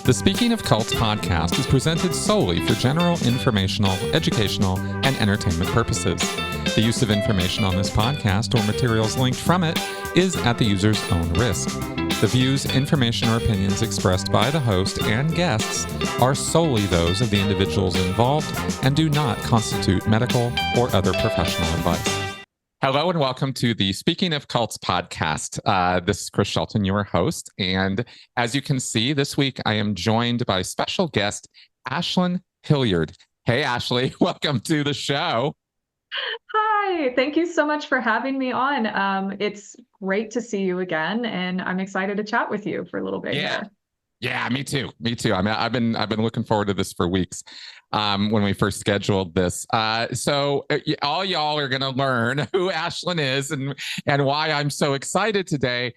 The Speaking of Cults podcast is presented solely for general informational, educational, and entertainment purposes. The use of information on this podcast or materials linked from it is at the user's own risk. The views, information, or opinions expressed by the host and guests are solely those of the individuals involved and do not constitute medical or other professional advice. Hello and welcome to the Speaking of Cults podcast. This is Chris Shelton, your host. And as you can see, this week I am joined by special guest, Ashlen Hilliard. Hey, Ashley, welcome to the show. Hi, thank you so much for having me on. It's great to see you again, and I'm excited to chat with you for a little bit here. Yeah, me too. I mean, I've been looking forward to this for weeks. When we first scheduled this, so all y'all are going to learn who Ashlyn is and why I'm so excited today.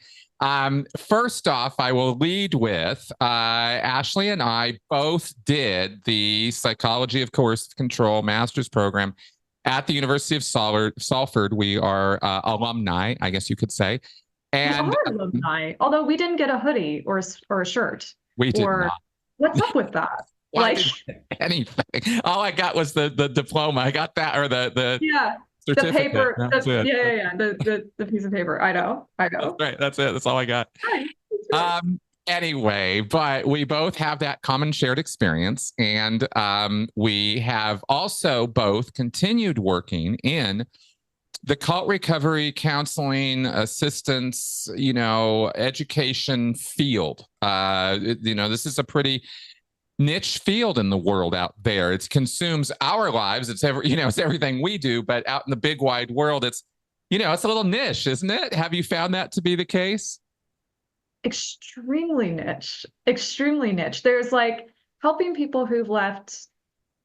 First off, I will lead with Ashley and I both did the Psychology of Coercive Control master's program at the University of Salford. We are alumni, I guess you could say. And we are alumni, although we didn't get a hoodie or a shirt. We did not. What's up with that? Anything. All I got was the diploma. I got that, or the certificate. The paper. The piece of paper. I know. That's right. That's it. That's all I got. Anyway, but we both have that common shared experience, and we have also both continued working in the cult recovery, counseling, assistance, education field. This is a pretty niche field in the world out there. It consumes our lives. It's everything we do, but out in the big wide world, it's a little niche, isn't it? Have you found that to be the case? Extremely niche. There's helping people who've left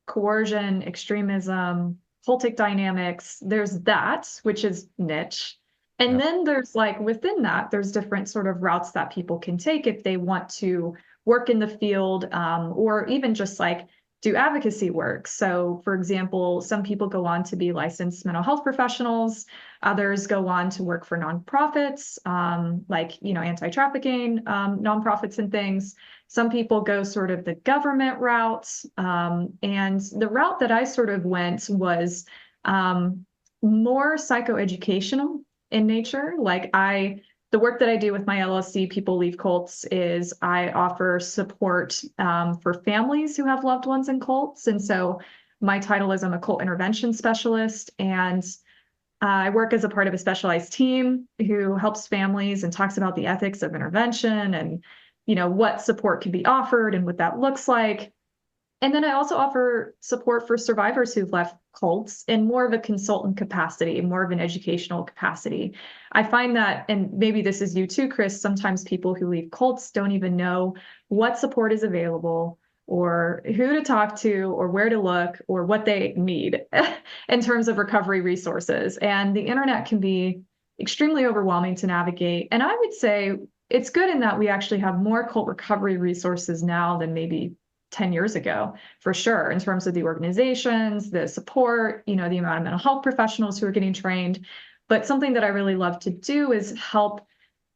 coercion, extremism, cultic dynamics. There's that, which is niche. And then there's within that, there's different sort of routes that people can take if they want to work in the field, or even just do advocacy work. So for example, some people go on to be licensed mental health professionals. Others go on to work for nonprofits, anti-trafficking nonprofits and things. Some people go sort of the government routes. And the route that I sort of went was more psychoeducational in nature. The work that I do with my LLC, People Leave Cults, is I offer support for families who have loved ones in cults. And so my title is I'm a cult intervention specialist, and I work as a part of a specialized team who helps families and talks about the ethics of intervention and, what support can be offered and what that looks like. And then I also offer support for survivors who've left cults in more of a consultant capacity, more of an educational capacity. I find that, and maybe this is you too, Chris, sometimes people who leave cults don't even know what support is available or who to talk to or where to look or what they need in terms of recovery resources. And the internet can be extremely overwhelming to navigate. And I would say it's good in that we actually have more cult recovery resources now than maybe 10 years ago, for sure, in terms of the organizations, the support, the amount of mental health professionals who are getting trained. But something that I really love to do is help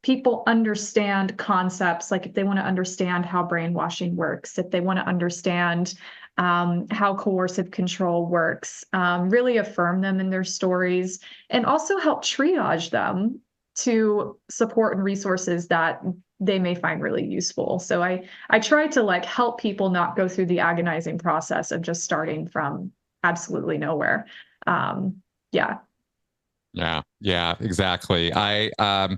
people understand concepts, if they want to understand how brainwashing works, if they want to understand how coercive control works, really affirm them in their stories, and also help triage them to support and resources that they may find really useful. So I try to help people not go through the agonizing process of just starting from absolutely nowhere. Yeah, exactly. I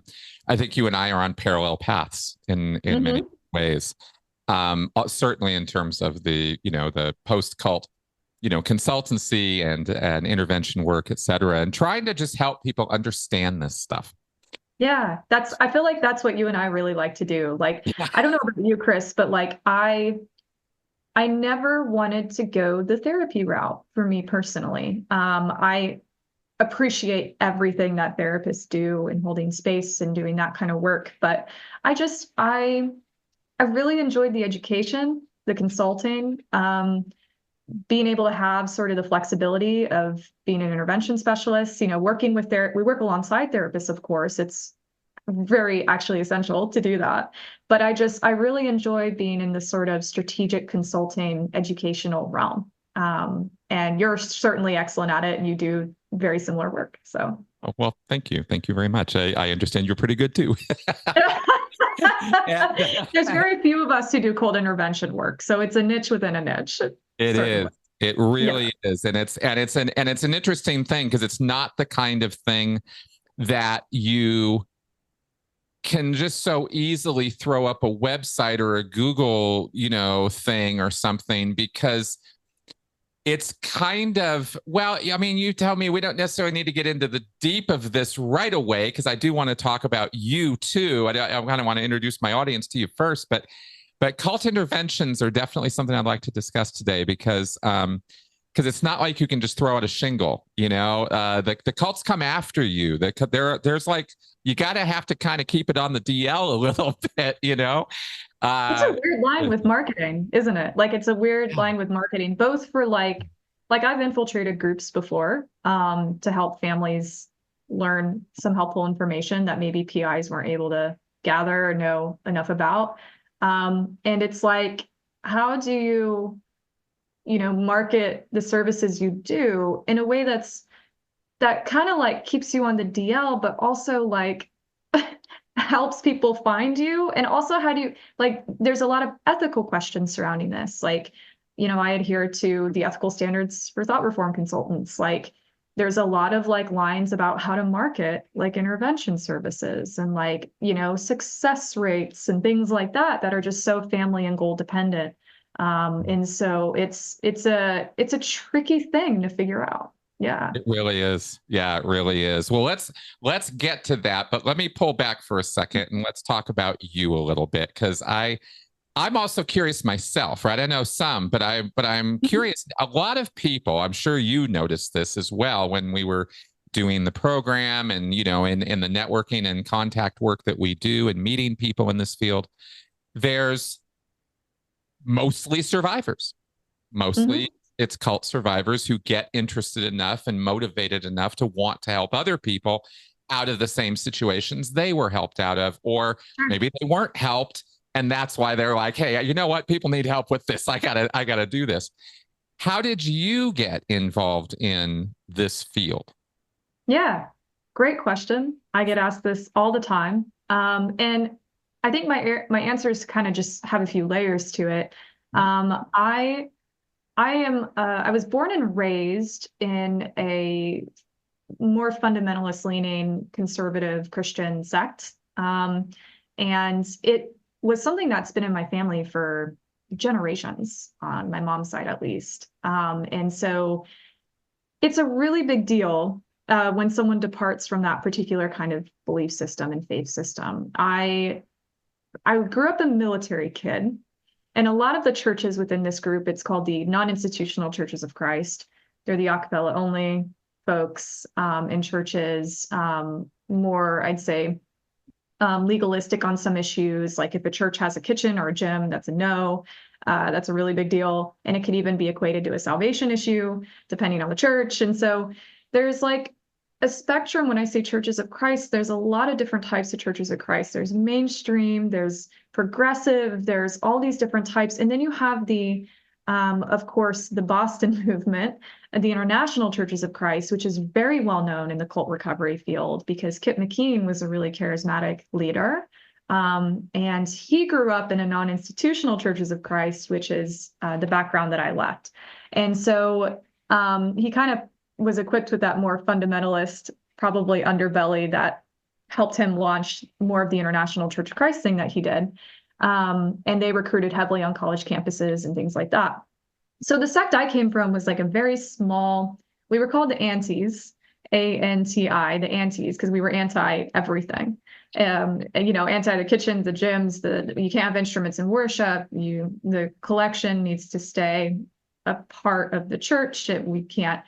think you and I are on parallel paths in many ways. Certainly in terms of the post-cult, consultancy and intervention work, et cetera, and trying to just help people understand this stuff. Yeah, I feel like that's what you and I really like to do. I don't know about you, Chris, but I never wanted to go the therapy route for me personally. I appreciate everything that therapists do in holding space and doing that kind of work. But I really enjoyed the education, the consulting, being able to have sort of the flexibility of being an intervention specialist, working with we work alongside therapists, of course. It's very actually essential to do that. But I really enjoy being in the sort of strategic consulting educational realm. And you're certainly excellent at it, and you do very similar work. So. Oh, well, thank you. Thank you very much. I understand you're pretty good too. There's very few of us who do cold intervention work, so it's a niche within a niche. It certainly. is. It really is. And it's an interesting thing because it's not the kind of thing that you can just so easily throw up a website or a Google, thing or something, because it's kind of, well, I mean, you tell me, we don't necessarily need to get into the deep of this right away, because I do want to talk about you too. I kind of want to introduce my audience to you first, but cult interventions are definitely something I'd like to discuss today, because it's not like you can just throw out a shingle. The cults come after you. There's like, you have to kind of keep it on the DL a little bit. It's a weird line with marketing, isn't it? Like, it's a weird line with marketing, both for like I've infiltrated groups before to help families learn some helpful information that maybe PIs weren't able to gather or know enough about. And it's like, how do you, market the services you do in a way that kind of like keeps you on the DL, but also like helps people find you? And also, how do you, like, there's a lot of ethical questions surrounding this. Like, I adhere to the ethical standards for thought reform consultants. Like, there's a lot of like lines about how to market like intervention services and like, success rates and things like that are just so family and goal dependent. And so it's a tricky thing to figure out. Yeah. It really is. Yeah, it really is. Well, let's get to that, but let me pull back for a second and let's talk about you a little bit, because I'm also curious myself, right? I know some, but I'm curious. A lot of people, I'm sure you noticed this as well when we were doing the program and, in the networking and contact work that we do and meeting people in this field. There's mostly survivors, mostly it's cult survivors who get interested enough and motivated enough to want to help other people out of the same situations they were helped out of, or maybe they weren't helped. And that's why they're like, hey, you know what? People need help with this. I gotta do this. How did you get involved in this field? Yeah, great question. I get asked this all the time. And I think my answers kind of just have a few layers to it. I was born and raised in a more fundamentalist leaning conservative Christian sect. And it was something that's been in my family for generations, on my mom's side at least. And so it's a really big deal when someone departs from that particular kind of belief system and faith system. I grew up a military kid. And a lot of the churches within this group, it's called the non-institutional churches of Christ. They're the a cappella only folks in churches, more, I'd say, legalistic on some issues. Like if a church has a kitchen or a gym, that's a no. That's a really big deal. And it could even be equated to a salvation issue, depending on the church. And so there's like a spectrum. When I say churches of Christ, there's a lot of different types of churches of Christ. There's mainstream, there's progressive, there's all these different types. And then you have the, of course, the Boston movement, the International Churches of Christ, which is very well known in the cult recovery field because Kip McKean was a really charismatic leader. And he grew up in a non-institutional Churches of Christ, which is the background that I left. And so he kind of was equipped with that more fundamentalist, probably underbelly that helped him launch more of the International Church of Christ thing that he did. And they recruited heavily on college campuses and things like that. So the sect I came from was like a very small, we were called the Antis, ANTI, the Antis, because we were anti everything. Anti the kitchens, the gyms, you can't have instruments in worship. The collection needs to stay a part of the church. We can't,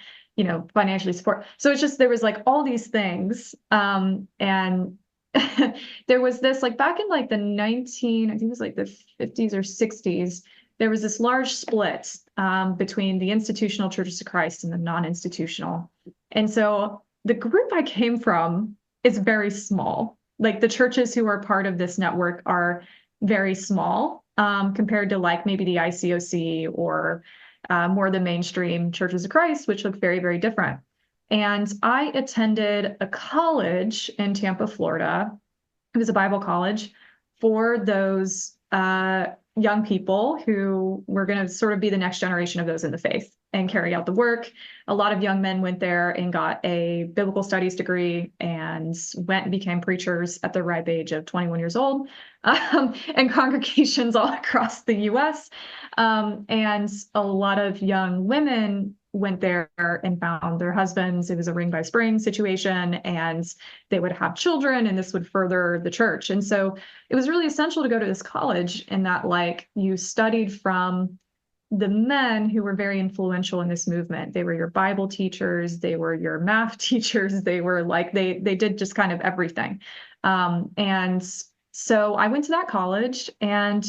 financially support. So it's just, there was like all these things. And there was this, like back in like the I think it was like the 50s or 60s, there was this large split between the institutional Churches of Christ and the non-institutional. And so the group I came from is very small. like the churches who are part of this network are very small compared to like maybe the ICOC or more the mainstream Churches of Christ, which look very, very different. And I attended a college in Tampa, Florida. It was a Bible college for those young people who were going to sort of be the next generation of those in the faith and carry out the work. A lot of young men went there and got a biblical studies degree and went and became preachers at the ripe age of 21 years old, and congregations all across the US. And a lot of young women went there and found their husbands. It was a ring by spring situation, and they would have children, and this would further the church. And so it was really essential to go to this college in that, like, you studied from the men who were very influential in this movement. They were your Bible teachers, they were your math teachers, they were like, they did just kind of everything. And so I went to that college, and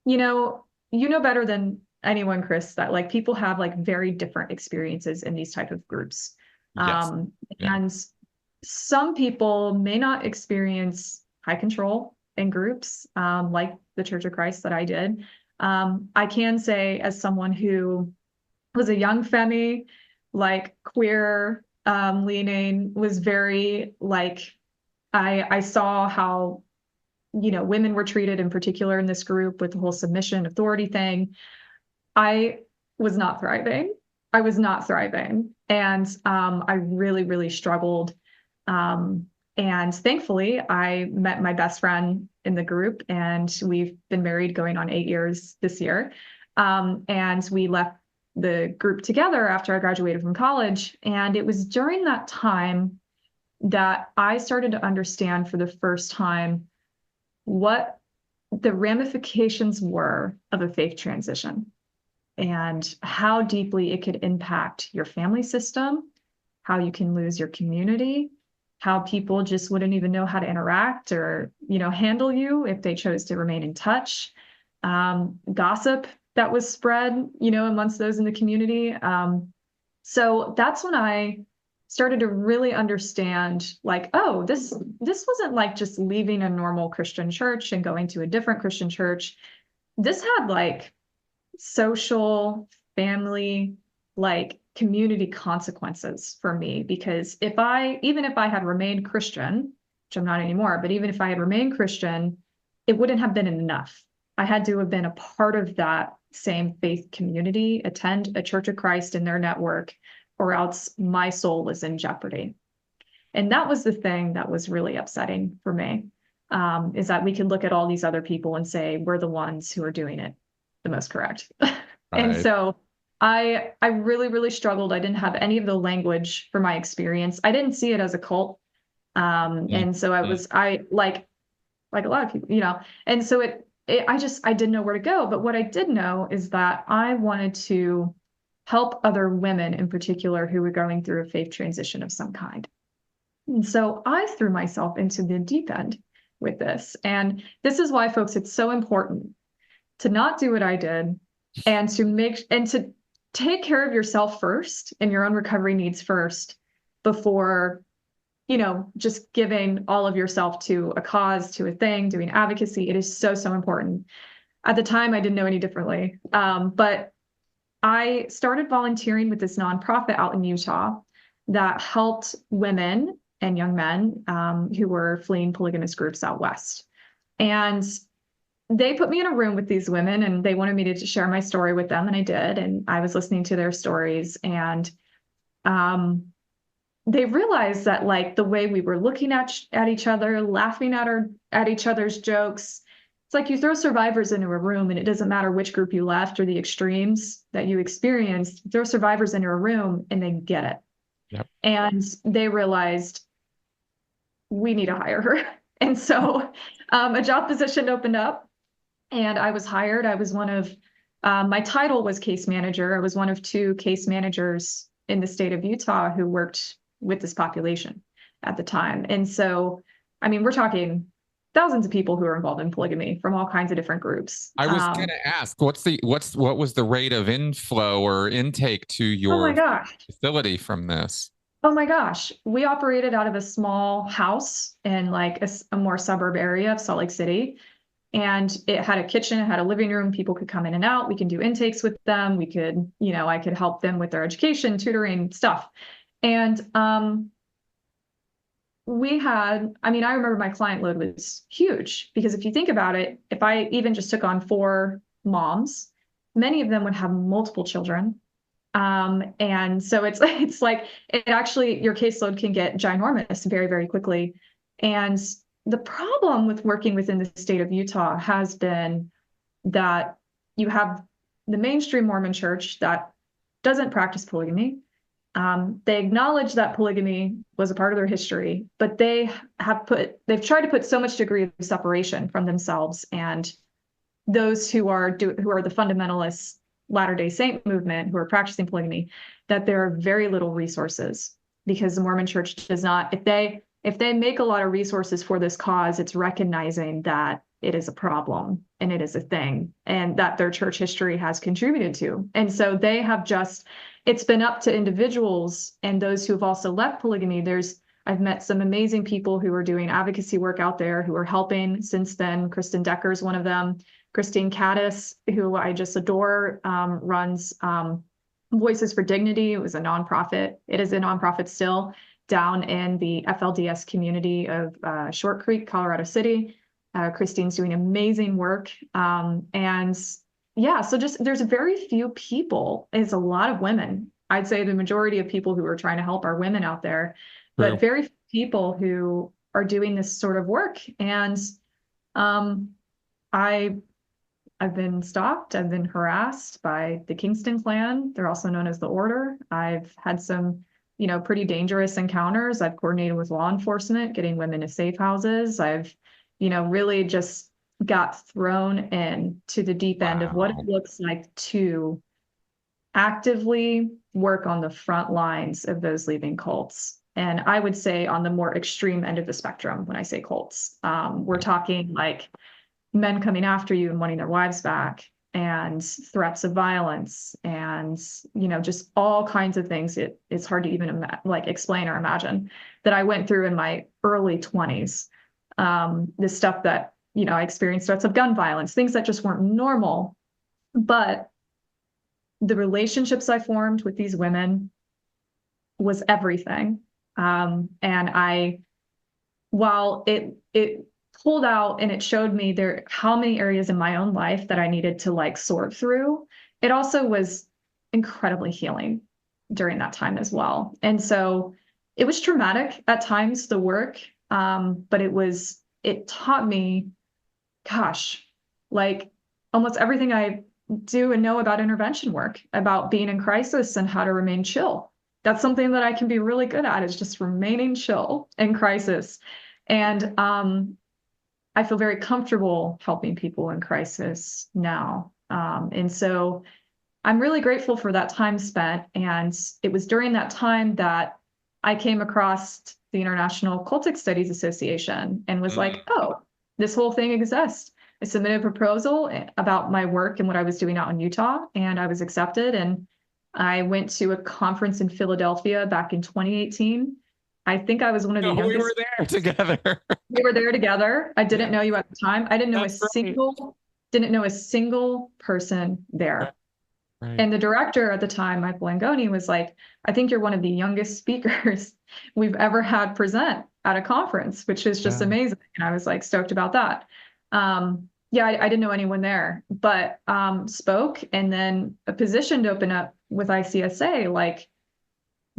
you know better than anyone, Chris, that like people have like very different experiences in these type of groups. Yes. And some people may not experience high control in groups like the Church of Christ that I did. I can say, as someone who was a young femme, like queer leaning, was very like, I saw how women were treated in particular in this group with the whole submission authority thing. I was not thriving. I was not thriving. And I really, really struggled. And thankfully, I met my best friend in the group, and we've been married going on 8 years this year. And we left the group together after I graduated from college. And it was during that time that I started to understand for the first time what the ramifications were of a faith transition and how deeply it could impact your family system, how you can lose your community, how people just wouldn't even know how to interact or, handle you if they chose to remain in touch. Gossip that was spread, amongst those in the community. So that's when I started to really understand, like, oh, this wasn't like just leaving a normal Christian church and going to a different Christian church. This had like social, family, like community consequences for me, because even if I had remained Christian, which I'm not anymore, but even if I had remained Christian, it wouldn't have been enough. I had to have been a part of that same faith community, attend a Church of Christ in their network, or else my soul was in jeopardy. And that was the thing that was really upsetting for me, is that we could look at all these other people and say, we're the ones who are doing it the most correct. And Right. so I really, really struggled. I didn't have any of the language for my experience. I didn't see it as a cult. And so I like a lot of people, and so I didn't know where to go. But what I did know is that I wanted to help other women in particular who were going through a faith transition of some kind. And so I threw myself into the deep end with this. And this is why, folks, it's so important to not do what I did, and to take care of yourself first and your own recovery needs first before, just giving all of yourself to a cause, to a thing, doing advocacy. It is so, so important. At the time, I didn't know any differently. But I started volunteering with this nonprofit out in Utah that helped women and young men who were fleeing polygamous groups out west. And they put me in a room with these women, and they wanted me to share my story with them, and I did. And I was listening to their stories, and they realized that, like, the way we were looking at each other, laughing at each other's jokes, it's like you throw survivors into a room, and it doesn't matter which group you left or the extremes that you experienced. Throw survivors into a room, and they get it. Yep. And they realized, we need to hire her. And so a job position opened up, and I was hired. I was one of, my title was case manager. I was one of 2 case managers in the state of Utah who worked with this population at the time. And so, I mean, we're talking thousands of people who are involved in polygamy from all kinds of different groups. I was going to ask, what was the rate of inflow or intake to Oh my your gosh. facility from this? Oh my gosh, we operated out of a small house in like a more suburb area of Salt Lake City. And it had a kitchen, it had a living room. People could come in and out. We can do intakes with them. We could, I could help them with their education, tutoring, stuff. And I remember my client load was huge because if you think about it, if I even just took on 4 moms, many of them would have multiple children. And so it's like it actually your caseload can get ginormous very, very quickly. And the problem with working within the state of Utah has been that you have the mainstream Mormon church that doesn't practice polygamy. They acknowledge that polygamy was a part of their history, but they've tried to put so much degree of separation from themselves and those who are the fundamentalist Latter-day Saint movement who are practicing polygamy, that there are very little resources because the Mormon church does not, if they make a lot of resources for this cause, it's recognizing that it is a problem and it is a thing and that their church history has contributed to. And so they have it's been up to individuals and those who have also left polygamy. I've met some amazing people who are doing advocacy work out there who are helping since then. Kristen Decker is one of them. Christine Caddis, who I just adore, runs Voices for Dignity. It is a nonprofit still down in the FLDS community of Short Creek, Colorado City. Christine's doing amazing work. So there's very few people. It's a lot of women. I'd say the majority of people who are trying to help are women out there, but very few people who are doing this sort of work. And I've been stalked. I've been harassed by the Kingston clan. They're also known as the Order. I've had some, pretty dangerous encounters. I've coordinated with law enforcement, getting women to safe houses. I've, really just got thrown in to the deep end of what it looks like to actively work on the front lines of those leaving cults. And I would say on the more extreme end of the spectrum, when I say cults, we're talking like men coming after you and wanting their wives back and threats of violence and, just all kinds of things. It's hard to even explain or imagine that I went through in my early 20s. This stuff that, I experienced threats of gun violence, things that just weren't normal. But the relationships I formed with these women was everything. While it pulled out and it showed me how many areas in my own life that I needed to sort through, it also was incredibly healing during that time as well. And so it was traumatic at times, the work, but it taught me, almost everything I do and know about intervention work, about being in crisis and how to remain chill. That's something that I can be really good at, is just remaining chill in crisis. And I feel very comfortable helping people in crisis now. And so I'm really grateful for that time spent. And it was during that time that I came across the International Cultic Studies Association and was like, oh, this whole thing exists. I submitted a proposal about my work and what I was doing out in Utah, and I was accepted. And I went to a conference in Philadelphia back in 2018. I think I was one of the youngest. We were there together. We were there together. I didn't know you at the time. I didn't know didn't know a single person there. Right. And the director at the time, Michael Langoni, was like, I think you're one of the youngest speakers we've ever had present at a conference, which is just amazing. And I was stoked about that. I didn't know anyone there, but spoke, and then a position to open up with ICSA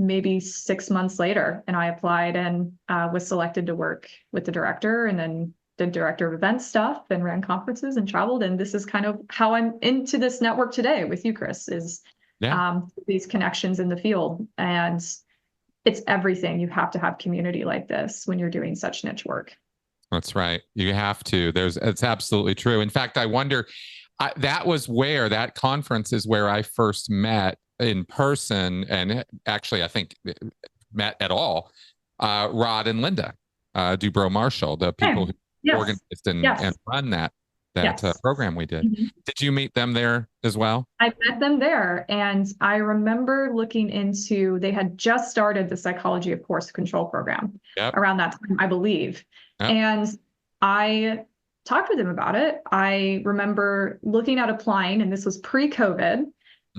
maybe 6 months later, and I applied and was selected to work with the director, and then the director of event stuff, and ran conferences and traveled. And this is kind of how I'm into this network today with you, Chris, is these connections in the field. And it's everything. You have to have community like this when you're doing such niche work. That's right. You have to. It's absolutely true. In fact, I wonder, that conference is where I first met in person, and actually, I think met at all, Rod and Linda Dubrow Marshall, the people who organized and run that Yes. program we did. Mhm. Did you meet them there as well? I met them there, and I remember looking into, they had just started the Psychology of Coercive Control program Yep. around that time, I believe. Yep. And I talked with them about it. I remember looking at applying, and this was pre-COVID,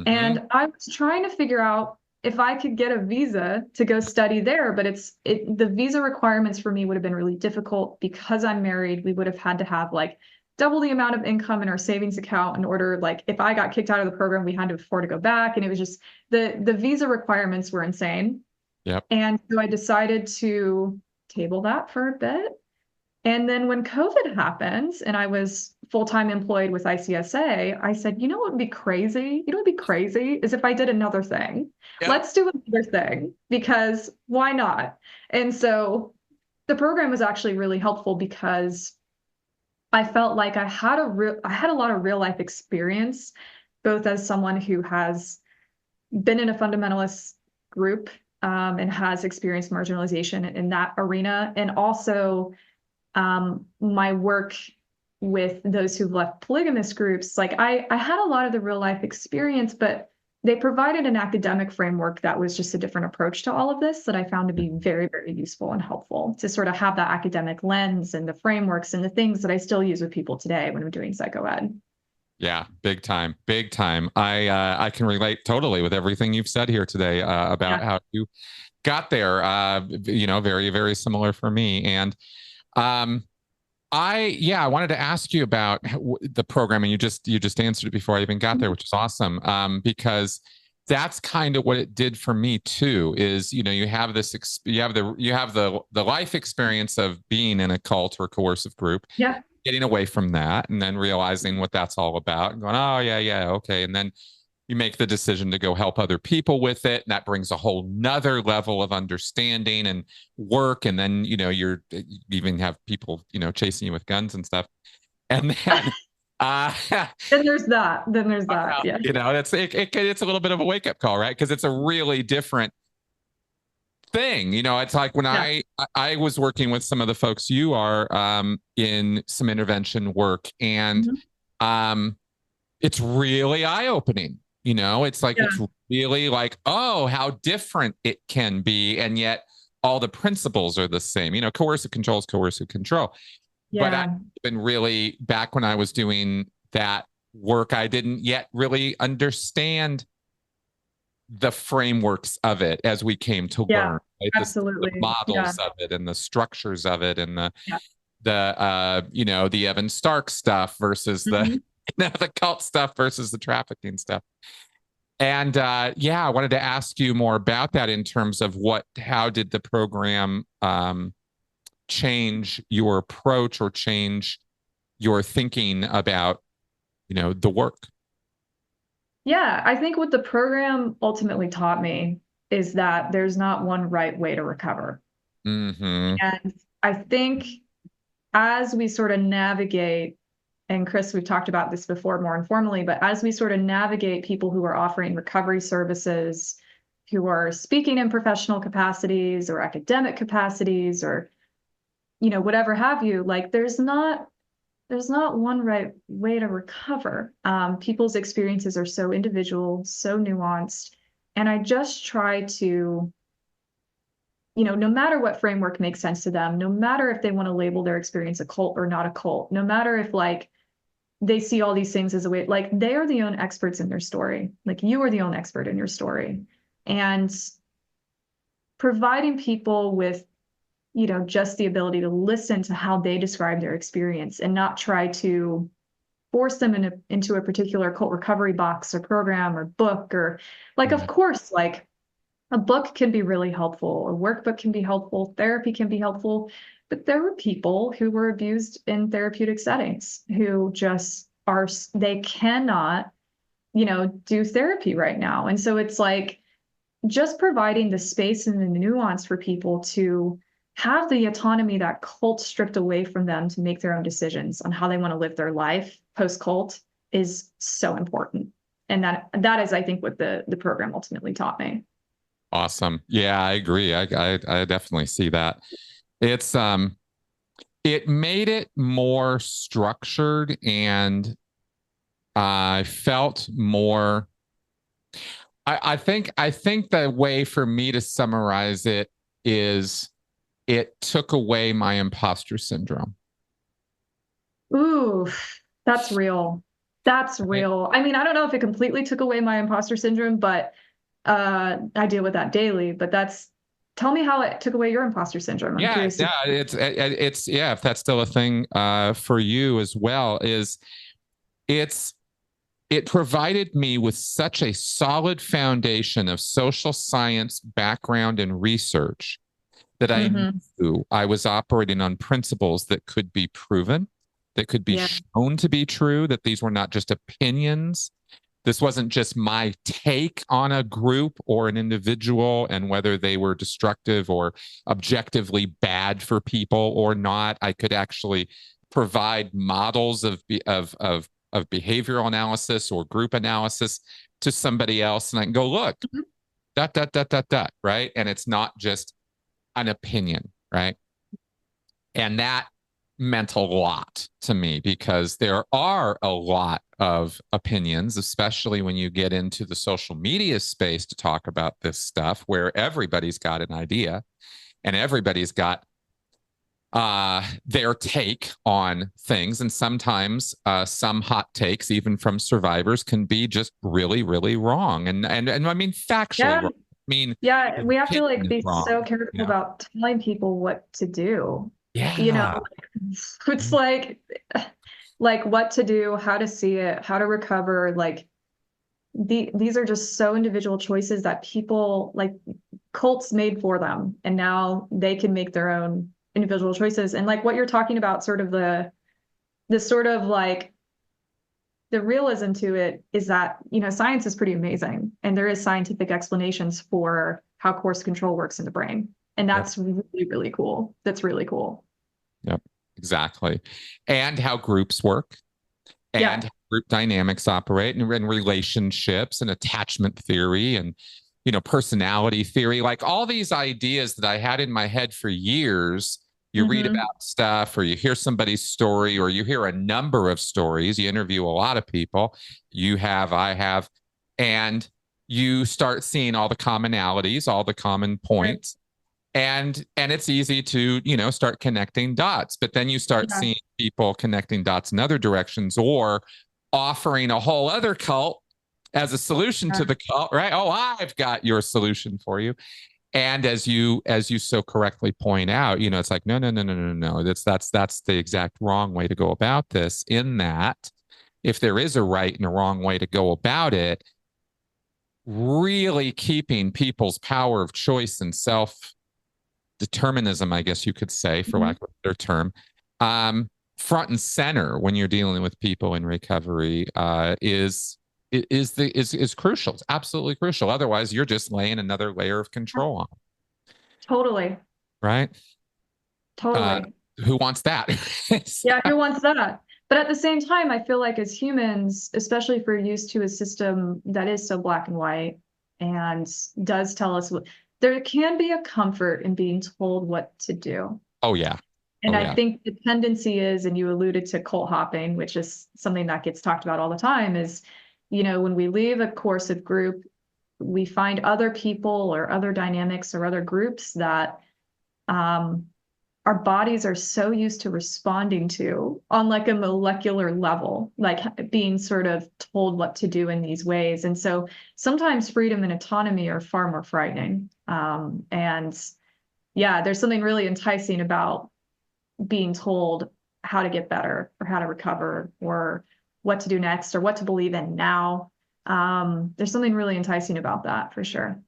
and I was trying to figure out if I could get a visa to go study there, but the visa requirements for me would have been really difficult because I'm married. We would have had to have like double the amount of income in our savings account in order, like if I got kicked out of the program, we had to afford to go back. And it was just the visa requirements were insane. Yep. And so I decided to table that for a bit. And then when COVID happened and I was full-time employed with ICSA, I said, you know what would be crazy? You know what would be crazy is if I did another thing. Yep. Let's do another thing because why not? And so the program was actually really helpful because I felt like I had a lot of real life experience, both as someone who has been in a fundamentalist group and has experienced marginalization in that arena, and also my work with those who've left polygamous groups. Like I had a lot of the real life experience, but they provided an academic framework that was just a different approach to all of this that I found to be very, very useful and helpful to sort of have that academic lens and the frameworks and the things that I still use with people today when I'm doing psychoed. Yeah, big time, big time. I can relate totally with everything you've said here today about how you got there. Very, very similar for me. And I wanted to ask you about the program, and you just answered it before I even got there, which is awesome. Because that's kind of what it did for me too. Is you have this you have the life experience of being in a cult or coercive group, getting away from that, and then realizing what that's all about, and going, oh yeah, okay, and then you make the decision to go help other people with it, and that brings a whole nother level of understanding and work. And then you even have people chasing you with guns and stuff, and then then there's that yeah, it's a little bit of a wake-up call, right? Because it's a really different thing. It's like when I was working with some of the folks you are in some intervention work, and it's really eye-opening. It's like it's really like, oh, how different it can be, and yet all the principles are the same. Coercive control is coercive control. But I've been really, back when I was doing that work, I didn't yet really understand the frameworks of it as we came to learn, right? Absolutely. The models of it and the structures of it, and the Evan Stark stuff versus the cult stuff versus the trafficking stuff. And I wanted to ask you more about that in terms of how did the program change your approach or change your thinking about the work? Yeah, I think what the program ultimately taught me is that there's not one right way to recover. And I think as we sort of navigate, and Chris, we've talked about this before more informally, but as we sort of navigate people who are offering recovery services, who are speaking in professional capacities or academic capacities, or whatever have you, like there's not one right way to recover. People's experiences are so individual, so nuanced, and I just try to, no matter what framework makes sense to them, no matter if they want to label their experience a cult or not a cult, no matter if like they see all these things as a way, like they are the own experts in their story. Like you are the own expert in your story. And providing people with, just the ability to listen to how they describe their experience and not try to force them into a particular cult recovery box or program or book, or like, of course, like a book can be really helpful, a workbook can be helpful, therapy can be helpful. But there were people who were abused in therapeutic settings who just they cannot, do therapy right now. And so it's like just providing the space and the nuance for people to have the autonomy that cult stripped away from them to make their own decisions on how they want to live their life post-cult is so important. And that is, I think, what the program ultimately taught me. Awesome. Yeah, I agree. I definitely see that. It's it made it more structured, and I felt more. I think the way for me to summarize it is it took away my imposter syndrome. Ooh, that's real. That's real. I mean, I don't know if it completely took away my imposter syndrome, but I deal with that daily. But tell me how it took away your imposter syndrome. I'm Yeah, curious. yeah, it's yeah. If that's still a thing for you as well, it's it provided me with such a solid foundation of social science background and research that I knew I was operating on principles that could be proven, that could be Yeah. shown to be true, that these were not just opinions. This wasn't just my take on a group or an individual and whether they were destructive or objectively bad for people or not. I could actually provide models of behavioral analysis or group analysis to somebody else, and I can go, look, dot dot dot dot dot, right? And it's not just an opinion, right? And that meant a lot to me because there are a lot of opinions, especially when you get into the social media space to talk about this stuff, where everybody's got an idea and everybody's got their take on things. And sometimes some hot takes, even from survivors, can be just really, really wrong. And I mean, factually wrong. I mean, yeah, we have to like be wrong, so careful about telling people what to do. Yeah. It's like what to do, how to see it, how to recover. Like these are just so individual choices that people like cults made for them, and now they can make their own individual choices. And like what you're talking about, sort of the sort of like the realism to it is that, science is pretty amazing and there is scientific explanations for how coercive control works in the brain. And that's really, really cool. That's really cool. Yep, exactly. And how groups work and how group dynamics operate and relationships and attachment theory and, personality theory, like all these ideas that I had in my head for years. You read about stuff or you hear somebody's story or you hear a number of stories. You interview a lot of people. I have, and you start seeing all the commonalities, all the common points. And it's easy to, start connecting dots, but then you start seeing people connecting dots in other directions or offering a whole other cult as a solution to the cult, right? Oh, I've got your solution for you. And as you so correctly point out, it's like, no. That's the exact wrong way to go about this, in that if there is a right and a wrong way to go about it, really keeping people's power of choice and self-determinism, I guess you could say, for lack of a better term, front and center when you're dealing with people in recovery is crucial. It's absolutely crucial. Otherwise, you're just laying another layer of control on. Totally. Right? Totally. Who wants that? Yeah, who wants that? But at the same time, I feel like as humans, especially if we're used to a system that is so black and white and does tell us there can be a comfort in being told what to do. Oh, yeah. And I think the tendency is, and you alluded to cult hopping, which is something that gets talked about all the time, is, when we leave a coercive group, we find other people or other dynamics or other groups that our bodies are so used to responding to on like a molecular level, like being sort of told what to do in these ways. And so sometimes freedom and autonomy are far more frightening. And yeah, there's something really enticing about being told how to get better or how to recover or what to do next or what to believe in now. There's something really enticing about that, for sure.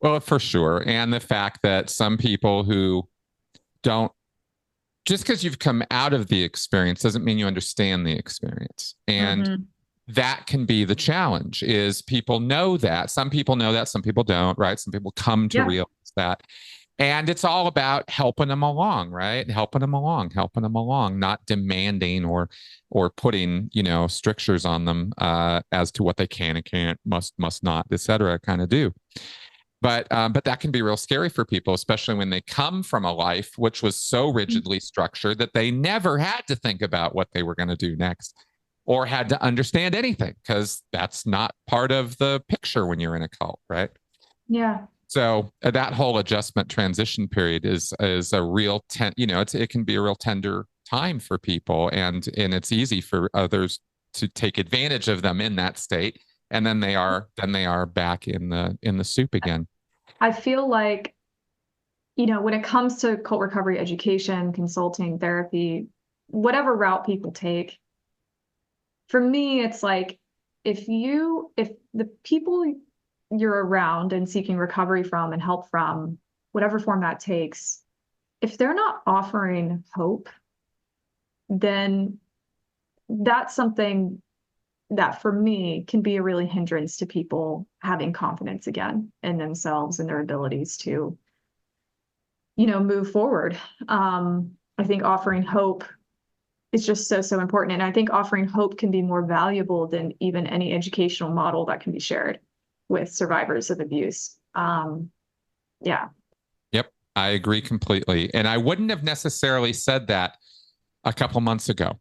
Well, for sure. And the fact that some people who don't, just because you've come out of the experience doesn't mean you understand the experience. And that can be the challenge, is people know that. Some people know that, some people don't, right? Some people come to realize that. And it's all about helping them along, right? Helping them along, not demanding or putting, strictures on them as to what they can and can't, must not, et cetera, kind of do. But that can be real scary for people, especially when they come from a life which was so rigidly structured that they never had to think about what they were going to do next or had to understand anything, because that's not part of the picture when you're in a cult, right? Yeah. So that whole adjustment transition period is a real it can be a real tender time for people, and it's easy for others to take advantage of them in that state, and then they are back in the soup again. I feel like, when it comes to cult recovery education, consulting, therapy, whatever route people take, for me, it's like if the people you're around and seeking recovery from and help from, whatever form that takes, if they're not offering hope, then that's something that for me can be a really hindrance to people having confidence again in themselves and their abilities to, move forward. I think offering hope is just so important. And I think offering hope can be more valuable than even any educational model that can be shared with survivors of abuse. Yeah. Yep, I agree completely. And I wouldn't have necessarily said that a couple months ago.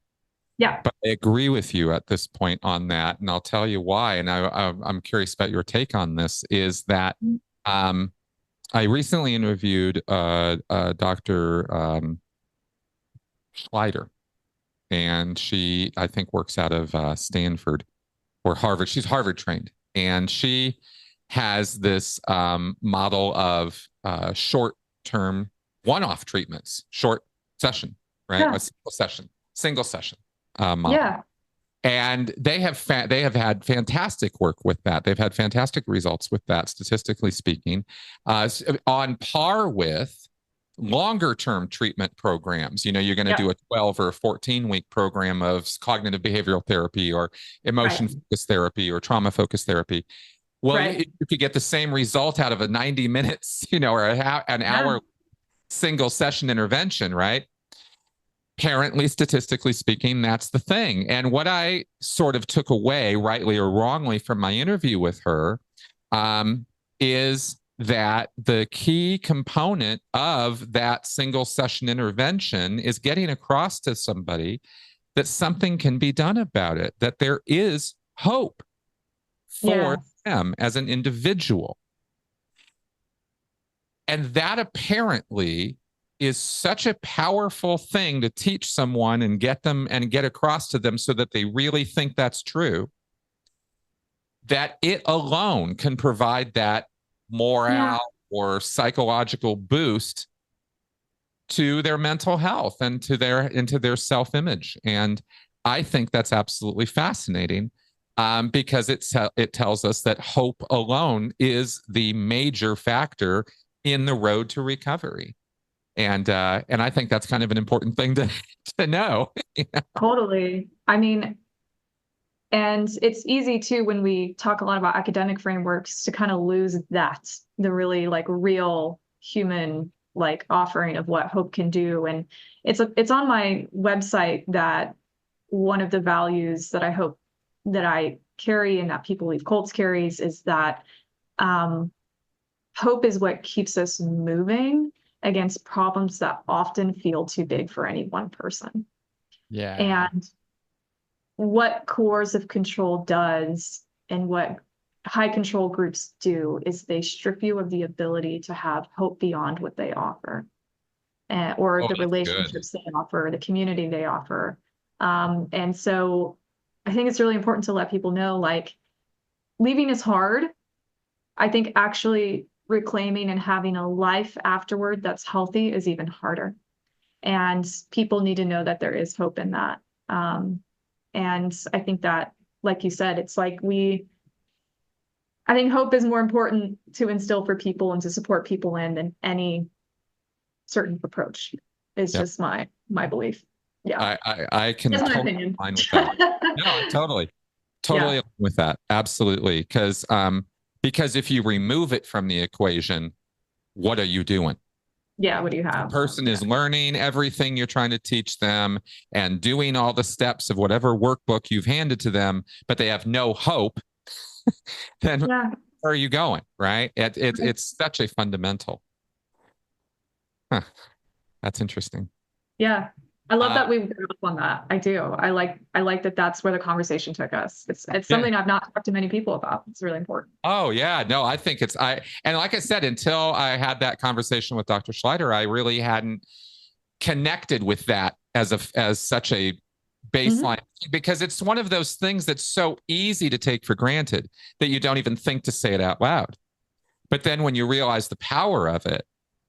Yeah. But I agree with you at this point on that, and I'll tell you why. And I'm curious about your take on this. Is that I recently interviewed Dr. Schleider, and she, I think, works out of Stanford or Harvard. She's Harvard trained, and she has this model of short-term one-off treatments, short session, right? Yeah. A single session model. Yeah. And they have had fantastic work with that. They've had fantastic results with that, statistically speaking, on par with longer term treatment programs. You're going to do a 12 or a 14-week program of cognitive behavioral therapy or emotion focused therapy or trauma focused therapy. Well, you could get the same result out of a 90 minutes, or an hour single session intervention, right? Apparently, statistically speaking, that's the thing. And what I sort of took away, rightly or wrongly, from my interview with her is that the key component of that single session intervention is getting across to somebody that something can be done about it, that there is hope for them as an individual. And that apparently is such a powerful thing to teach someone and get across to them so that they really think that's true, that it alone can provide that morale or psychological boost to their mental health and to their self-image. And I think that's absolutely fascinating, because it tells us that hope alone is the major factor in the road to recovery. And I think that's kind of an important thing to know. Totally. I mean, and it's easy too when we talk a lot about academic frameworks to kind of lose the really real human offering of what hope can do. And it's on my website that one of the values that I hope that I carry and that People Leave Cults carries is that hope is what keeps us moving against problems that often feel too big for any one person. Yeah. And what coercive control does and what high control groups do is they strip you of the ability to have hope beyond what they offer, or the relationships they offer, the community they offer. And so I think it's really important to let people know, leaving is hard. I think actually reclaiming and having a life afterward that's healthy is even harder. And people need to know that there is hope in that. And I think that, like you said, it's I think hope is more important to instill for people and to support people in than any certain approach is just my belief. Yeah. I can totally align with that. No, totally align with that. Absolutely. Because if you remove it from the equation, what are you doing? Yeah, what do you have? The person is learning everything you're trying to teach them and doing all the steps of whatever workbook you've handed to them, but they have no hope. Then where are you going? Right. It's such a fundamental. Huh, that's interesting. Yeah. I love Uh, that we went up on that. I do. I like that that's where the conversation took us. It's yeah. something I've not talked to many people about. It's really important. Oh yeah, no, I think and like I said, until I had that conversation with Dr. Schleider, I really hadn't connected with that as such a Mhm. baseline, because it's one of those things that's so easy to take for granted that you don't even think to say it out loud. But then when you realize the power of it,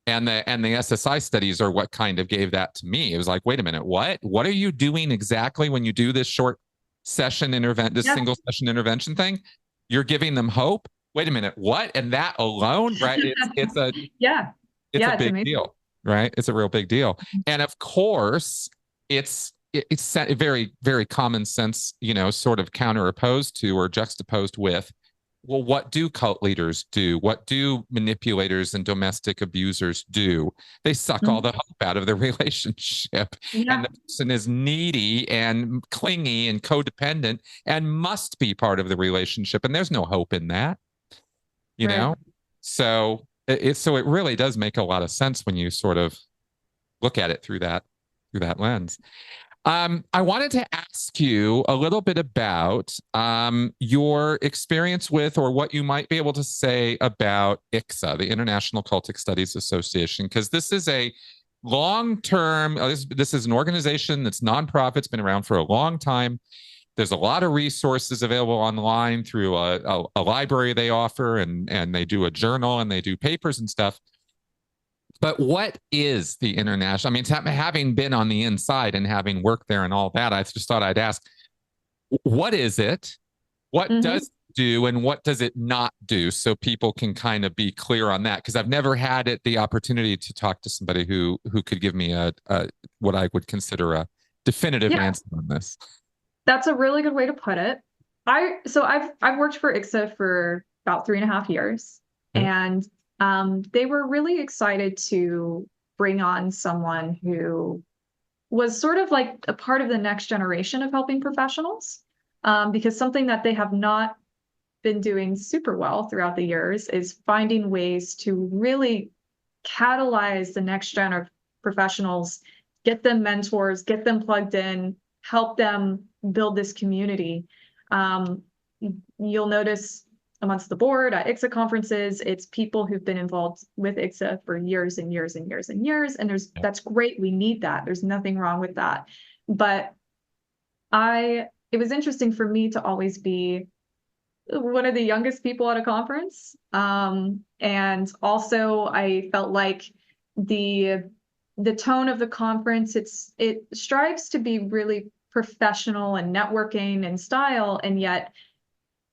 and the SSI studies are what kind of gave that to me. It was like, wait a minute, what are you doing exactly when you do this short session this Yeah. single session intervention thing? You're giving them hope. Wait a minute, what? And that alone, right? Yeah. It's a Yeah, it's big amazing. deal, right? It's a real big deal. And of course, it's very, very common sense, sort of counteropposed to or juxtaposed with, well, what do cult leaders do? What do manipulators and domestic abusers do? They suck all Mhm. the hope out of the relationship. And Yeah. the person is needy and clingy and codependent and must be part of the relationship. And there's no hope in that, you Right. know? So it really does make a lot of sense when you sort of look at it through that lens. I wanted to ask you a little bit about your experience with, or what you might be able to say about ICSA, the International Cultic Studies Association, because this is a long-term, this is an organization that's nonprofit, it's been around for a long time. There's a lot of resources available online through a library they offer, and they do a journal and they do papers and stuff. But what is the international? I mean, having been on the inside and having worked there and all that, I just thought I'd ask, what is it? What does Hmm. it do, and what does it not do, so people can kind of be clear on that? Because I've never had the opportunity to talk to somebody who could give me a what I would consider a definitive Yeah, answer on this. that's a really good way to put it. I've worked for ICSA for about 3.5 years, Yeah. and they were really excited to bring on someone who was sort of like a part of the next generation of helping professionals, because something that they have not been doing super well throughout the years is finding ways to really catalyze the next gen of professionals, get them mentors, get them plugged in, help them build this community. Um, you'll notice amongst the board at ICSA conferences, it's people who've been involved with ICSA for years and years and years and years. And that's great. We need that. There's nothing wrong with that. But it was interesting for me to always be one of the youngest people at a conference. And also I felt like the the tone of the conference, it strives to be really professional and networking and style, and yet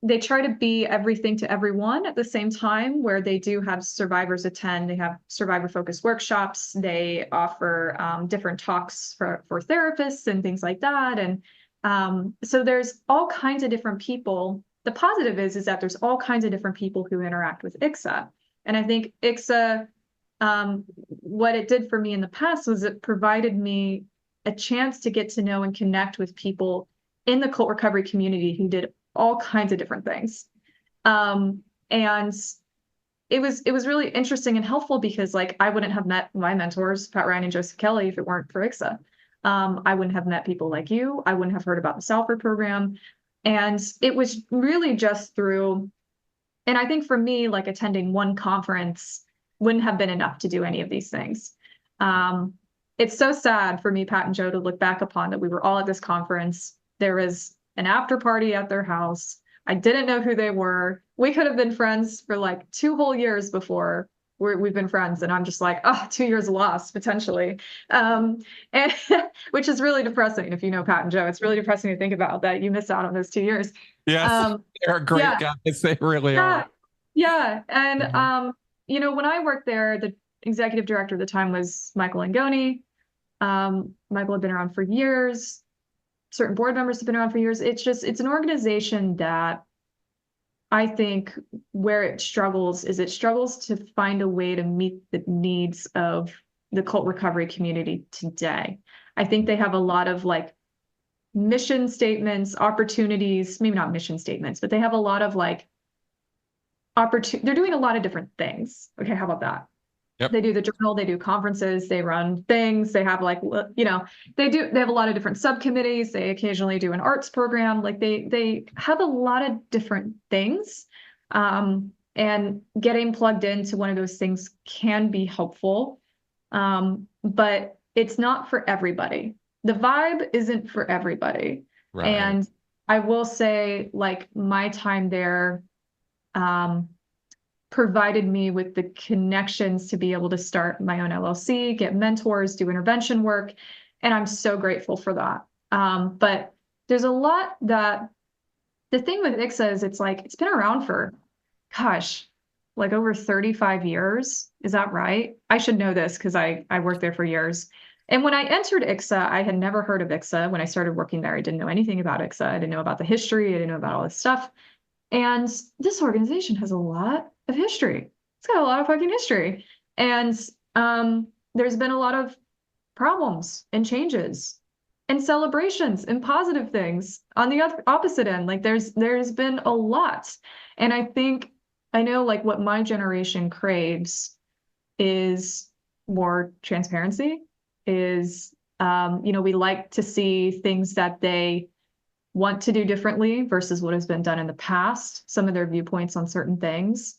they try to be everything to everyone at the same time, where they do have survivors attend, they have survivor focused workshops, they offer different talks for therapists and things like that. And so there's all kinds of different people. The positive is that there's all kinds of different people who interact with ICSA. And I think ICSA, what it did for me in the past was it provided me a chance to get to know and connect with people in the cult recovery community who did all kinds of different things. And it was really interesting and helpful, because like I wouldn't have met my mentors, Pat Ryan and Joseph Kelly, if it weren't for ICSA. I wouldn't have met people like you. I wouldn't have heard about the Salford program. And it was really just through, and I think for me, like attending one conference wouldn't have been enough to do any of these things. Um, it's so sad for me, Pat and Joe, to look back upon that we were all at this conference. There was an after party at their house. I didn't know who they were. We could have been friends for like 2 whole years before we've been friends. And I'm just like, oh, 2 years lost potentially. And which is really depressing. If you know Pat and Joe, it's really depressing to think about that you missed out on those 2 years. Yes, Um, they're great yeah, guys. They really are. yeah, yeah. And Mhm. when I worked there, the executive director at the time was Michael Langoni. Michael had been around for years. Certain board members have been around for years. It's an organization that I think where it struggles is it struggles to find a way to meet the needs of the cult recovery community today. I think they have a lot of like mission statements, opportunities, maybe not mission statements, but they have a lot of like they're doing a lot of different things. Okay, how about that? Yep. They do the journal, they do conferences, they run things, they have like, they have a lot of different subcommittees, they occasionally do an arts program, like they have a lot of different things. And getting plugged into one of those things can be helpful. But it's not for everybody. The vibe isn't for everybody. Right. And I will say, like, my time there, provided me with the connections to be able to start my own LLC, get mentors, do intervention work. And I'm so grateful for that. But there's a lot that the thing with ICSA is it's like, it's been around for, gosh, like over 35 years. Is that right? I should know this because I worked there for years. And when I entered ICSA, I had never heard of ICSA. When I started working there, I didn't know anything about ICSA. I didn't know about the history. I didn't know about all this stuff. And this organization has a lot of history. It's got a lot of fucking history. And there's been a lot of problems and changes and celebrations and positive things on the opposite end. Like there's been a lot. And I know like what my generation craves is more transparency, is we like to see things that they want to do differently versus what has been done in the past, some of their viewpoints on certain things.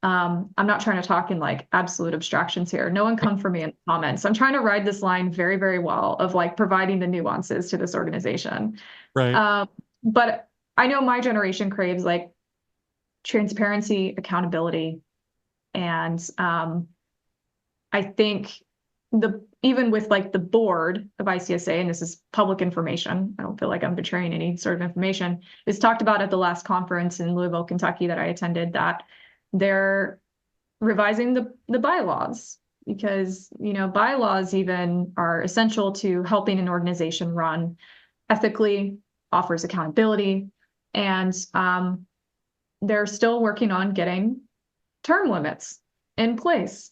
I'm not trying to talk in like absolute abstractions here. No one come for me in the comments. I'm trying to ride this line very, very well of like providing the nuances to this organization. Right. But I know my generation craves like transparency, accountability. And I think even with like the board of ICSA, and this is public information, I don't feel like I'm betraying any sort of information, it's talked about at the last conference in Louisville, Kentucky that I attended, that they're revising the bylaws because, bylaws even are essential to helping an organization run ethically, offers accountability, and they're still working on getting term limits in place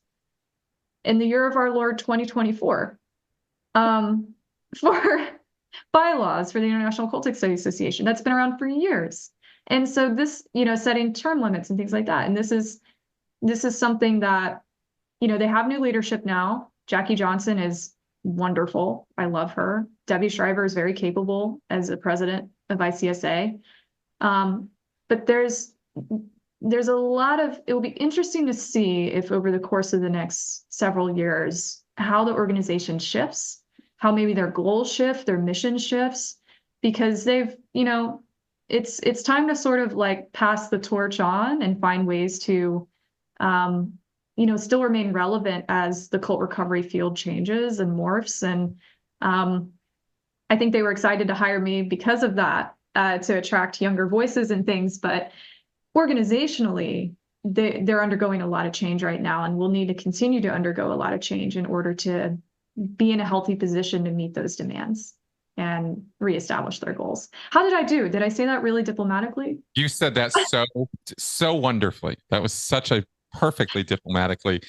in the year of our Lord 2024 for bylaws for the International Cultic Studies Association. That's been around for years. And so this, setting term limits and things like that. And this is something that, they have new leadership now. Jackie Johnson is wonderful. I love her. Debbie Shriver is very capable as a president of ICSA. But there's a lot of, it will be interesting to see if over the course of the next several years, how the organization shifts, how maybe their goals shift, their mission shifts, because they've, it's time to sort of like pass the torch on and find ways to, still remain relevant as the cult recovery field changes and morphs. And I think they were excited to hire me because of that, to attract younger voices and things. But organizationally, they're undergoing a lot of change right now, and will need to continue to undergo a lot of change in order to be in a healthy position to meet those demands and reestablish their goals. How did I do? Did I say that really diplomatically? You said that so wonderfully. That was such a perfectly diplomatically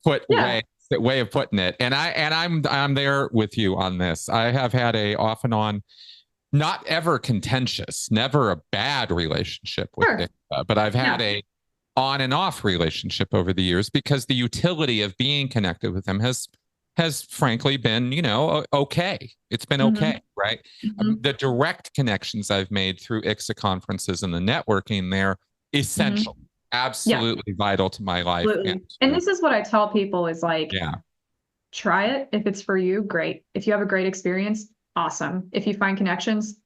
put way of putting it. And I'm there with you on this. I have had a off and on, not ever contentious, never a bad relationship with it, but I've had a on and off relationship over the years because the utility of being connected with them has frankly been, okay. It's been okay, right? The direct connections I've made through ICSA conferences and the networking there, essential, absolutely vital to my life. And this is what I tell people is like, try it. If it's for you, great. If you have a great experience, awesome. If you find connections,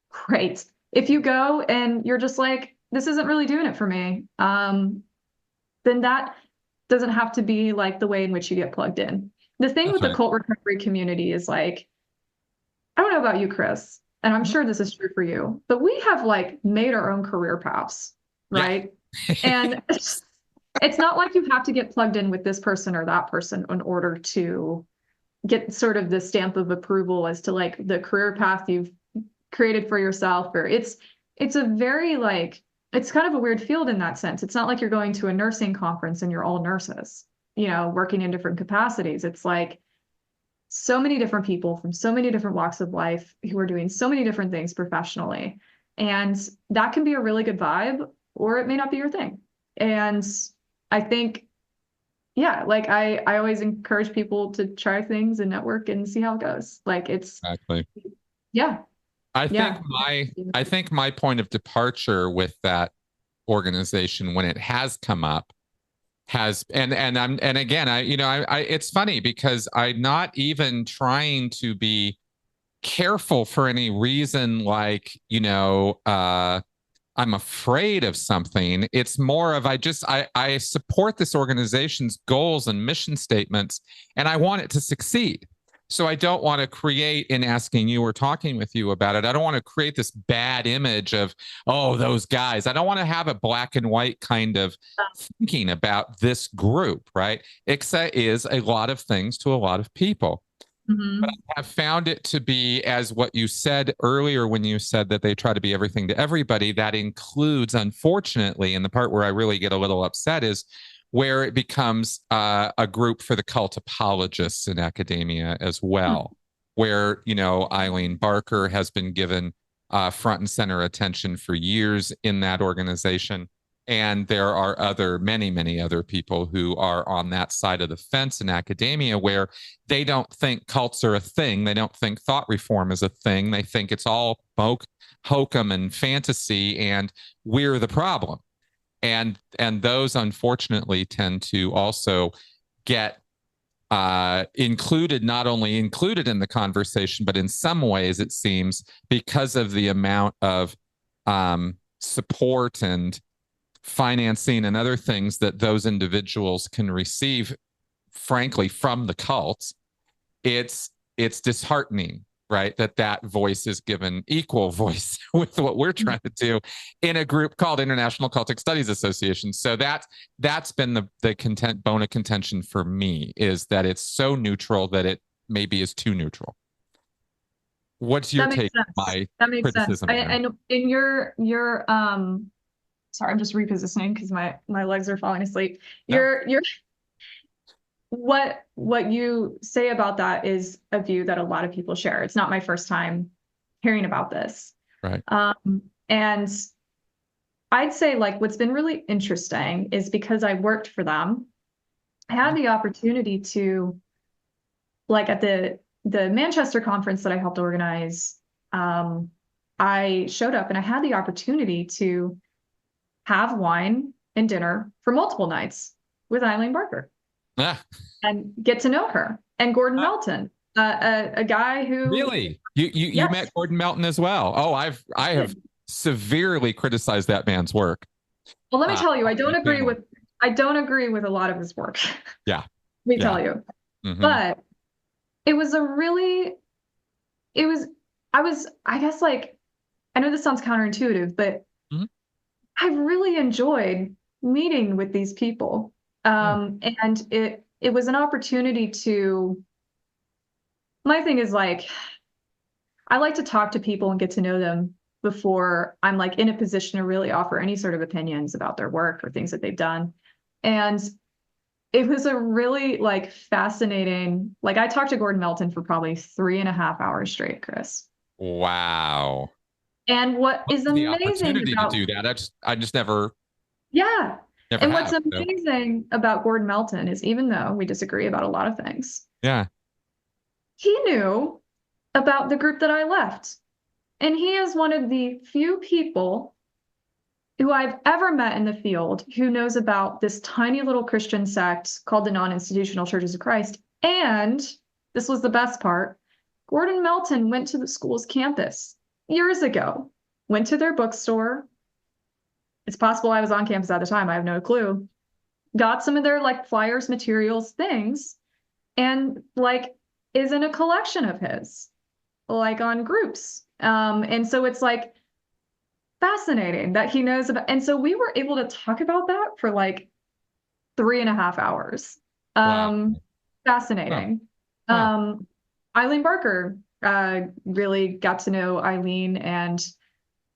great. If you go and you're just like, this isn't really doing it for me, then that doesn't have to be like the way in which you get plugged in. The thing with the cult recovery community is like, I don't know about you, Chris, and I'm sure this is true for you, but we have like made our own career paths, right? And it's not like you have to get plugged in with this person or that person in order to get sort of the stamp of approval as to like the career path you've created for yourself. Or it's a very like, it's kind of a weird field in that sense. It's not like you're going to a nursing conference and you're all nurses, working in different capacities. It's like so many different people from so many different walks of life who are doing so many different things professionally. And that can be a really good vibe, or it may not be your thing. And I think, yeah, like I always encourage people to try things and network and see how it goes. Like it's, Exactly. yeah, I think yeah. my point of departure with that organization when it has come up has and again I it's funny because I'm not even trying to be careful for any reason like I'm afraid of something. It's more of I support this organization's goals and mission statements, and I want it to succeed. So I don't want to create, in asking you or talking with you about it, I don't want to create this bad image of, oh, those guys. I don't want to have a black and white kind of thinking about this group, right? ICSA is a lot of things to a lot of people. But I have found it to be, as what you said earlier when you said that they try to be everything to everybody, that includes, unfortunately, and the part where I really get a little upset is where it becomes a group for the cult apologists in academia as well, where, Eileen Barker has been given front and center attention for years in that organization. And there are many, many other people who are on that side of the fence in academia where they don't think cults are a thing. They don't think thought reform is a thing. They think it's all hokum and fantasy, and we're the problem. And those, unfortunately, tend to also get not only included in the conversation, but in some ways, it seems, because of the amount of support and financing and other things that those individuals can receive, frankly, from the cults, it's disheartening, right? That voice is given equal voice with what we're trying to do in a group called International Cultic Studies Association. So that's been the bone of contention for me, is that it's so neutral that it maybe is too neutral. What's your take on my criticism? And in your sorry, I'm just repositioning because my legs are falling asleep. Your what you say about that is a view that a lot of people share. It's not my first time hearing about this. Right. And I'd say, like, what's been really interesting is, because I worked for them, I had the opportunity to, like, at the Manchester conference that I helped organize, I showed up and I had the opportunity to have wine and dinner for multiple nights with Eileen Barker and get to know her, and Gordon Melton, a guy who really you met Gordon Melton as well. Oh, I have severely criticized that man's work. Well, let me tell you, I don't agree with a lot of his work. Yeah. Let me tell you. But it was I guess, like, I know this sounds counterintuitive, but I really enjoyed meeting with these people. And it was an opportunity to, my thing is, like, I like to talk to people and get to know them before I'm, like, in a position to really offer any sort of opinions about their work or things that they've done. And it was a really, like, fascinating, like, I talked to Gordon Melton for probably 3.5 hours straight, Chris. Wow. And what is amazing about to do that, I just never. Yeah. Never and what's amazing about Gordon Melton is, even though we disagree about a lot of things, he knew about the group that I left. And he is one of the few people who I've ever met in the field who knows about this tiny little Christian sect called the Non-Institutional Churches of Christ. And this was the best part. Gordon Melton went to the school's campus years ago, went to their bookstore. It's possible I was on campus at the time. I have no clue. Got some of their, like, flyers, materials, things, and, like, is in a collection of his, like, on groups. And so it's, like, fascinating that he knows about. And so we were able to talk about that for, like, 3.5 hours. Wow. Fascinating. Eileen Barker, really got to know Eileen and,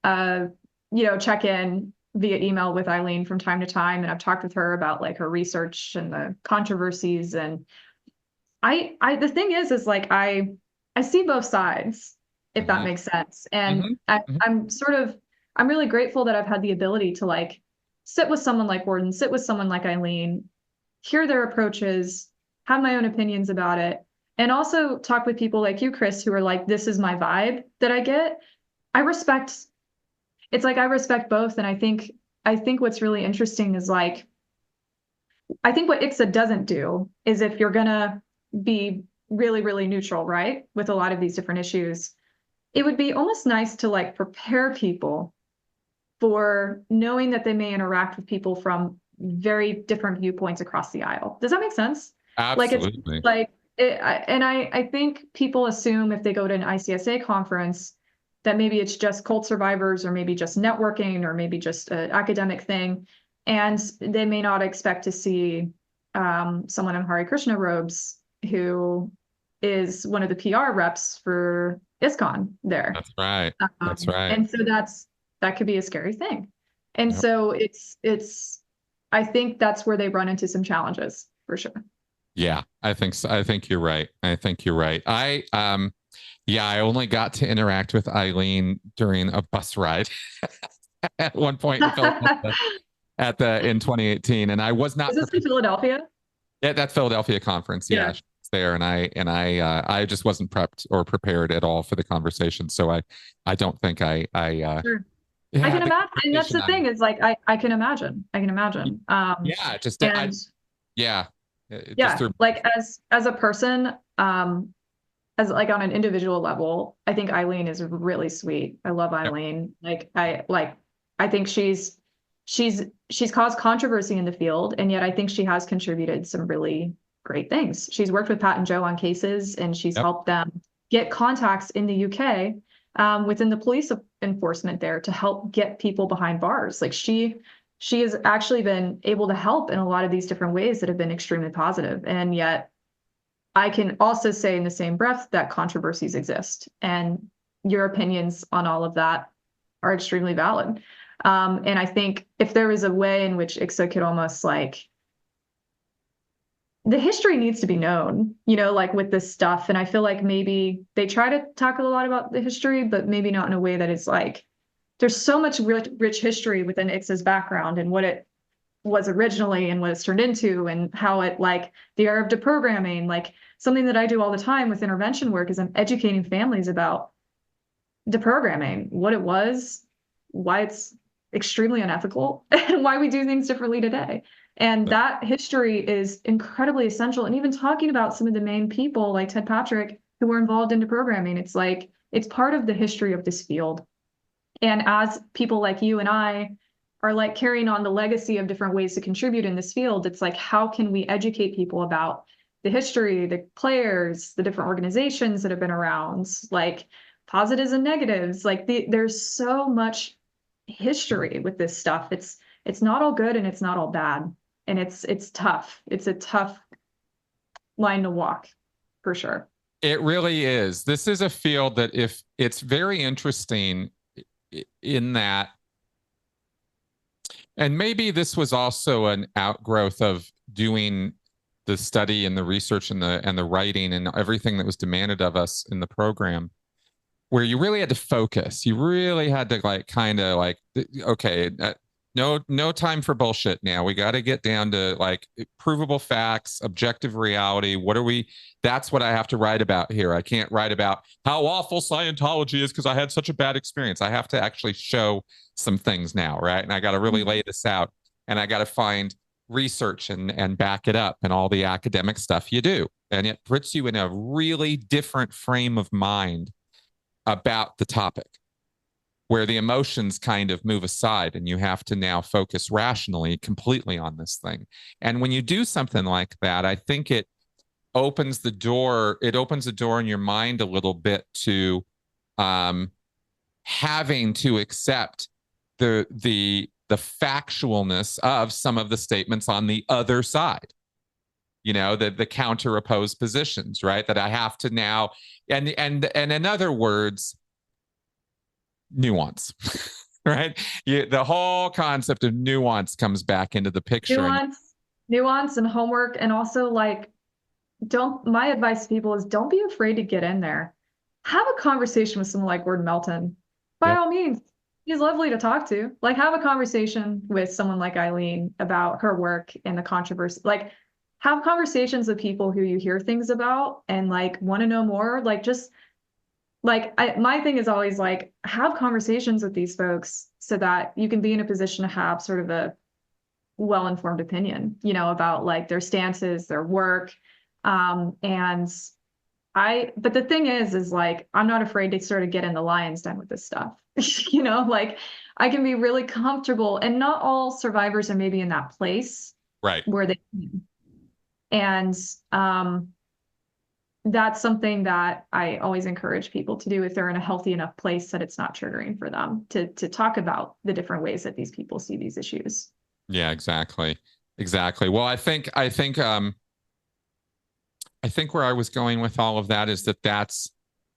check in via email with Eileen from time to time. And I've talked with her about, like, her research and the controversies. And the thing is like, I see both sides, if that makes sense. And I'm really grateful that I've had the ability to, like, sit with someone like Gordon, sit with someone like Eileen, hear their approaches, have my own opinions about it, and also talk with people like you, Chris, who are like, this is my vibe that I get. I respect, it's like I respect both. And I think what's really interesting is like, I think what ICSA doesn't do is if you're gonna be really, really neutral, right, with a lot of these different issues, it would be almost nice to like prepare people for knowing that they may interact with people from very different viewpoints across the aisle. Does that make sense? Like it's Absolutely. like I think people assume if they go to an ICSA conference that maybe it's just cult survivors or maybe just networking or maybe just an academic thing, and they may not expect to see someone in Hare Krishna robes who is one of the PR reps for ISKCON there. That's right. That's right. And so that could be a scary thing. And Yep. so it's I think that's where they run into some challenges for sure. Yeah, I think so. I think you're right. I think you're right. Yeah, I only got to interact with Eileen during a bus ride at one point in Philadelphia in 2018, and I was not Is this in prepared. Philadelphia? At that Philadelphia conference. Yeah, Yeah, she was there, and I just wasn't prepped or prepared at all for the conversation. So I don't think I sure. I can had the imagine, and that's conversation. the thing is like I can imagine. I can imagine. Yeah, just I And yeah, it just yeah, threw. like as a person, as like on an individual level, I think Eileen is really sweet. I love Yep. Eileen. I think she's caused controversy in the field, and yet I think she has contributed some really great things. She's worked with Pat and Joe on cases, and she's Yep. helped them get contacts in the UK within the police enforcement there to help get people behind bars. Like she has actually been able to help in a lot of these different ways that have been extremely positive, and yet I can also say in the same breath that controversies exist, and your opinions on all of that are extremely valid. And I think if there was a way in which ICSA could almost like the history needs to be known, like with this stuff. And I feel like maybe they try to talk a lot about the history, but maybe not in a way that is like there's so much rich history within ICSA's background and what it was originally and what it's turned into and how it like the era of deprogramming, like something that I do all the time with intervention work is I'm educating families about deprogramming, what it was, why it's extremely unethical, and why we do things differently today. And that history is incredibly essential. And even talking about some of the main people like Ted Patrick who were involved in deprogramming, it's like it's part of the history of this field. And as people like you and I are like carrying on the legacy of different ways to contribute in this field, it's like, how can we educate people about the history, the players, the different organizations that have been around, like positives and negatives. Like there's so much history with this stuff. It's not all good and it's not all bad. And it's tough. It's a tough line to walk for sure. It really is. This is a field that if it's very interesting in that, and maybe this was also an outgrowth of doing the study and the research and the writing and everything that was demanded of us in the program, where you really had to focus. You really had to like kind of like, okay, no time for bullshit now. We got to get down to like provable facts, objective reality. That's what I have to write about here. I can't write about how awful Scientology is because I had such a bad experience. I have to actually show some things now, right? And I got to really lay this out, and I got to find research and back it up and all the academic stuff you do. And it puts you in a really different frame of mind about the topic, where the emotions kind of move aside and you have to now focus rationally completely on this thing. And when you do something like that, I think it opens the door in your mind a little bit to having to accept the factualness of some of the statements on the other side, the counter opposed positions, right? That I have to now, and in other words, nuance. Right? The whole concept of nuance comes back into the picture. Nuance and homework, and also like my advice to people is don't be afraid to get in there. Have a conversation with someone like Gordon Melton. By Yep. all means, he's lovely to talk to. Like, have a conversation with someone like Eileen about her work and the controversy. Like, have conversations with people who you hear things about and like want to know more. Like, just like my thing is always like, have conversations with these folks so that you can be in a position to have sort of a well-informed opinion, about like their stances, their work. And but the thing is like, I'm not afraid to sort of get in the lion's den with this stuff. Like I can be really comfortable, and not all survivors are maybe in that place Right. where they can. And that's something that I always encourage people to do if they're in a healthy enough place that it's not triggering for them to talk about the different ways that these people see these issues. Yeah, exactly. Exactly. Well, I think where I was going with all of that is that's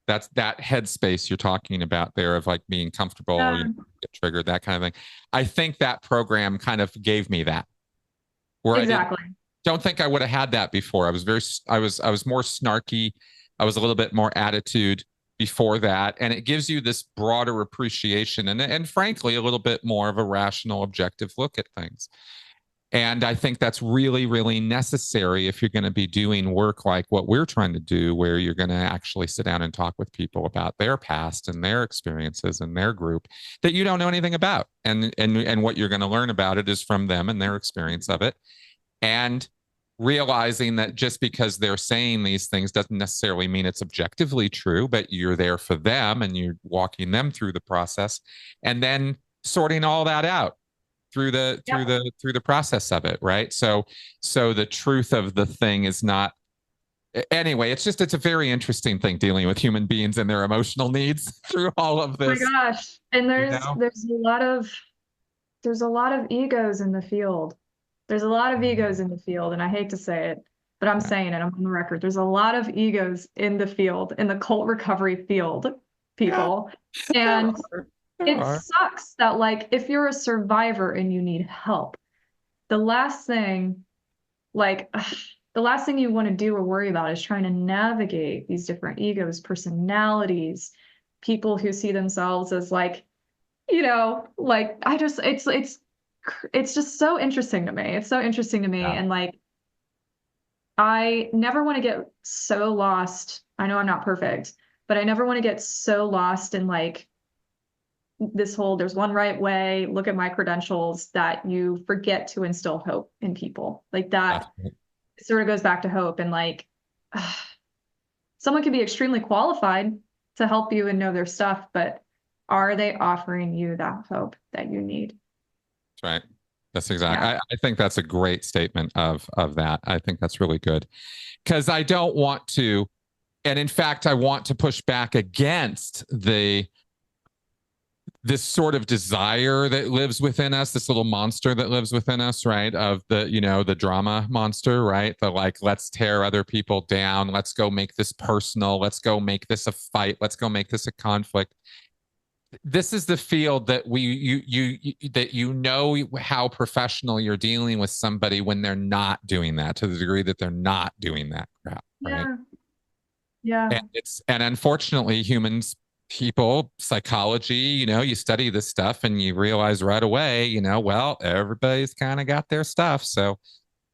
that headspace you're talking about there of like being comfortable, get triggered, that kind of thing. I think that program kind of gave me that, where exactly. don't think I would have had that before. I was more snarky. I was a little bit more attitude before that, and it gives you this broader appreciation and frankly a little bit more of a rational, objective look at things. And I think that's really, really necessary if you're going to be doing work like what we're trying to do, where you're going to actually sit down and talk with people about their past and their experiences and their group that you don't know anything about. And what you're going to learn about it is from them and their experience of it. And realizing that just because they're saying these things doesn't necessarily mean it's objectively true, but you're there for them and you're walking them through the process and then sorting all that out through the process of it, right? So the truth of the thing is not, anyway, it's a very interesting thing dealing with human beings and their emotional needs through all of this. Oh my gosh. And there's a lot of egos in the field. There's a lot of egos in the field, and I hate to say it, but I'm saying it, I'm on the record. There's a lot of egos in the field, in the cult recovery field, people. And it sucks that like if you're a survivor and you need help, the last thing you want to do or worry about is trying to navigate these different egos, personalities, people who see themselves as like, like it's just so interesting to me. It's so interesting to me. Yeah. And like, I never want to get so lost. I know I'm not perfect, but I never want to get so lost in like this whole, there's one right way, look at my credentials, that you forget to instill hope in people. Like that sort of goes back to hope. And like, someone can be extremely qualified to help you and know their stuff, but are they offering you that hope that you need? That's right. That's exactly. Yeah. I think that's a great statement of that. I think that's really good, because I don't want to, and in fact, I want to push back against this sort of desire that lives within us, this little monster that lives within us, right? Of the drama monster, right? The like, let's tear other people down. Let's go make this personal. Let's go make this a fight. Let's go make this a conflict. This is the field that how professional you're dealing with somebody when they're not doing that, to the degree that they're not doing that crap, right? Yeah. And unfortunately, people, psychology, you study this stuff and you realize right away, well, everybody's kind of got their stuff. So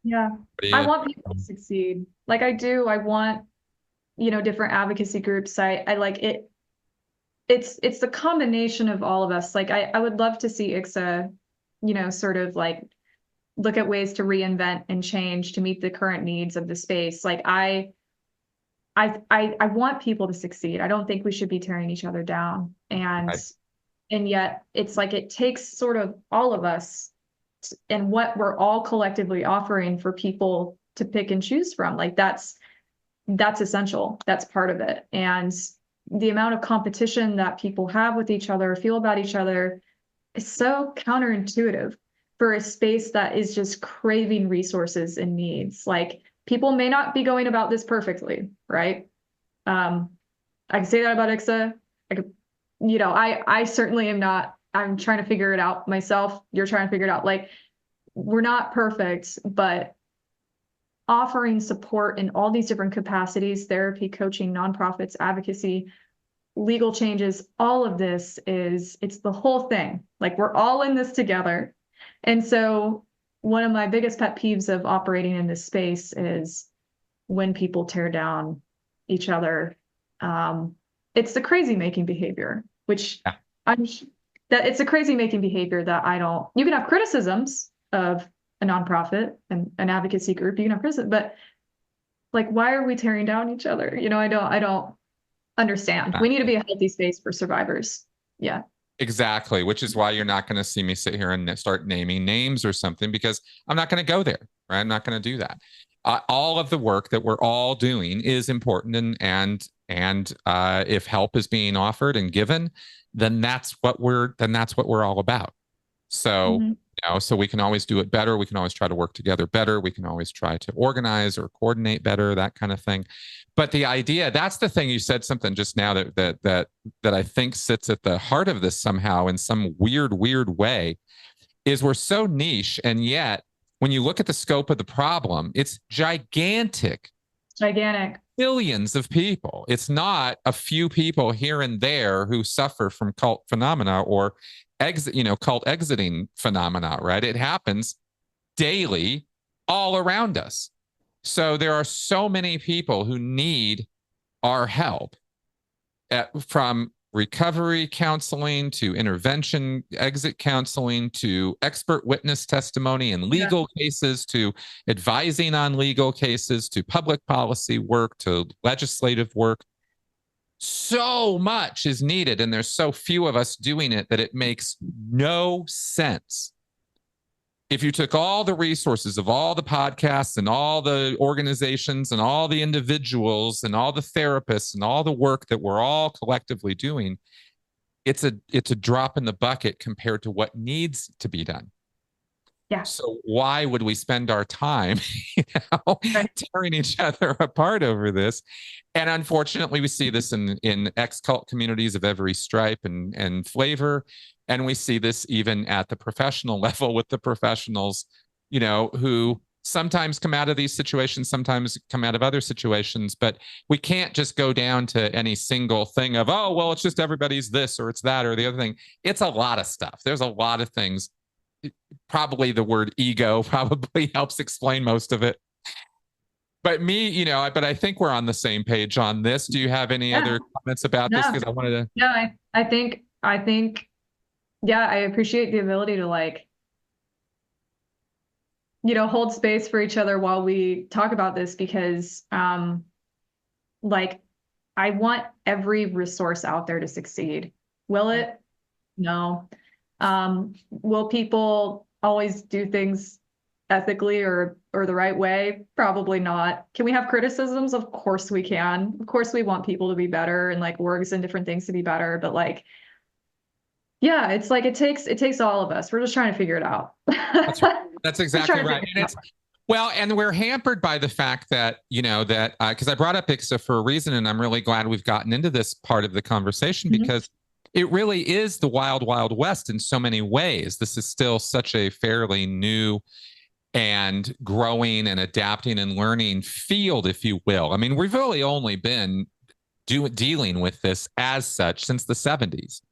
yeah, I want people to succeed. Like I do. I want, different advocacy groups. I like it. It's the combination of all of us. Like I would love to see ICSA, sort of like look at ways to reinvent and change to meet the current needs of the space. Like I want people to succeed. I don't think we should be tearing each other down. And yet it's like it takes sort of all of us and what we're all collectively offering for people to pick and choose from. Like that's essential. That's part of it. And the amount of competition that people have with each other, feel about each other, is so counterintuitive for a space that is just craving resources and needs. Like people may not be going about this perfectly, right? I can say that about ICSA. I certainly am not. I'm trying to figure it out myself. You're trying to figure it out. Like we're not perfect, but offering support in all these different capacities, therapy, coaching, nonprofits, advocacy, legal changes, all of this it's the whole thing. Like we're all in this together. And so one of my biggest pet peeves of operating in this space is when people tear down each other. It's the crazy making behavior, which that it's a crazy making behavior that I don't, you can have criticisms of a nonprofit and an advocacy group, you can have criticism, but like, why are we tearing down each other? I don't understand. We need to be a healthy space for survivors. Yeah. Exactly, which is why you're not going to see me sit here and start naming names or something, because I'm not going to go there, right? I'm not going to do that. All of the work that we're all doing is important, and if help is being offered and given, then that's what we're all about. So so we can always do it better. We can always try to work together better. We can always try to organize or coordinate better, that kind of thing. But the idea, that's the thing, you said something just now that I think sits at the heart of this somehow in some weird way, is we're so niche, and yet when you look at the scope of the problem, it's gigantic. Billions of people. It's not a few people here and there who suffer from cult phenomena or cult exiting phenomena, right? It happens daily all around us. So there are so many people who need our help, from recovery counseling to intervention, exit counseling to expert witness testimony in legal cases, to advising on legal cases, to public policy work, to legislative work. So much is needed, and there's so few of us doing it that it makes no sense. If you took all the resources of all the podcasts and all the organizations and all the individuals and all the therapists and all the work that we're all collectively doing, it's a drop in the bucket compared to what needs to be done. Yeah. So why would we spend our time tearing each other apart over this? And unfortunately, we see this in ex-cult communities of every stripe and flavor. And we see this even at the professional level with the professionals, who sometimes come out of these situations, sometimes come out of other situations. But we can't just go down to any single thing of, oh, well, it's just everybody's this or it's that or the other thing. It's a lot of stuff. There's a lot of things. Probably the word ego probably helps explain most of it. But but I think we're on the same page on this. Do you have any other comments about this? Because I wanted to. Yeah, I think, yeah, I appreciate the ability to hold space for each other while we talk about this, because I want every resource out there to succeed. Will it? No. Will people always do things ethically or the right way? Probably not. Can we have criticisms? Of course we can. Of course we want people to be better and works and different things to be better. But yeah, it's it takes all of us. We're just trying to figure it out. That's right. That's exactly right. And we're hampered by the fact that, because I brought up ICSA for a reason, and I'm really glad we've gotten into this part of the conversation, because it really is the wild, wild west in so many ways. This is still such a fairly new and growing and adapting and learning field, if you will. I mean, we've really only been dealing with this as such since the 70s.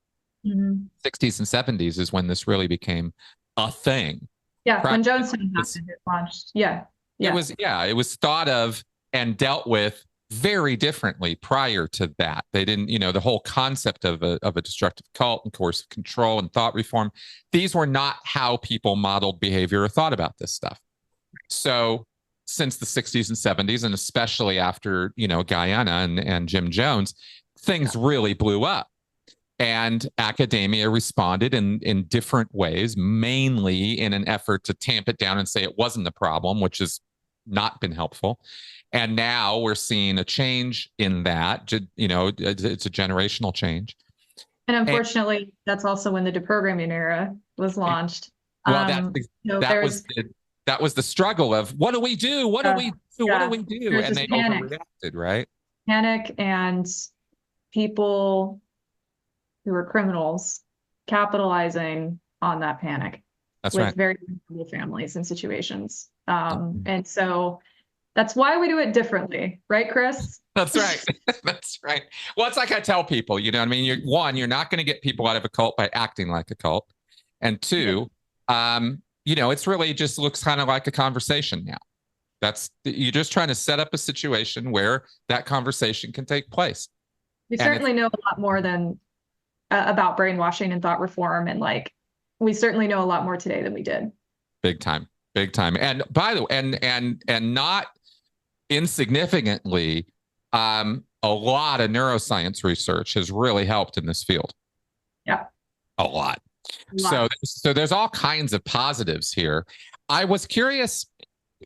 60s and 70s is when this really became a thing. Yeah, when Jonestown happened, it launched. Yeah. It was thought of and dealt with very differently prior to that. They didn't, the whole concept of a destructive cult and coercive control and thought reform, these were not how people modeled behavior or thought about this stuff. So since the 60s and 70s, and especially after, Guyana and Jim Jones, things really blew up. And academia responded in different ways, mainly in an effort to tamp it down and say it wasn't the problem, which has not been helpful. And now we're seeing a change in that. It's a generational change. And unfortunately, that's also when the deprogramming era was launched. Well, that was the struggle of what do we do? What do we do? What do we do? And they overreacted, right? Panic, and people who were criminals capitalizing on that panic. That's with right. very vulnerable families and situations. And so That's why we do it differently, right, Chris? That's right. That's right. Well, it's like I tell people, you know what I mean? You're not going to get people out of a cult by acting like a cult. And Yeah. two, it's really just looks kind of like a conversation now. You're just trying to set up a situation where that conversation can take place. We And it's certainly know a lot more than about brainwashing and thought reform, and like we certainly know a lot more today than we did. big time, big time. And by the way, and not insignificantly, a lot of neuroscience research has really helped in this field. Yeah. A lot. So there's all kinds of positives here. I was curious,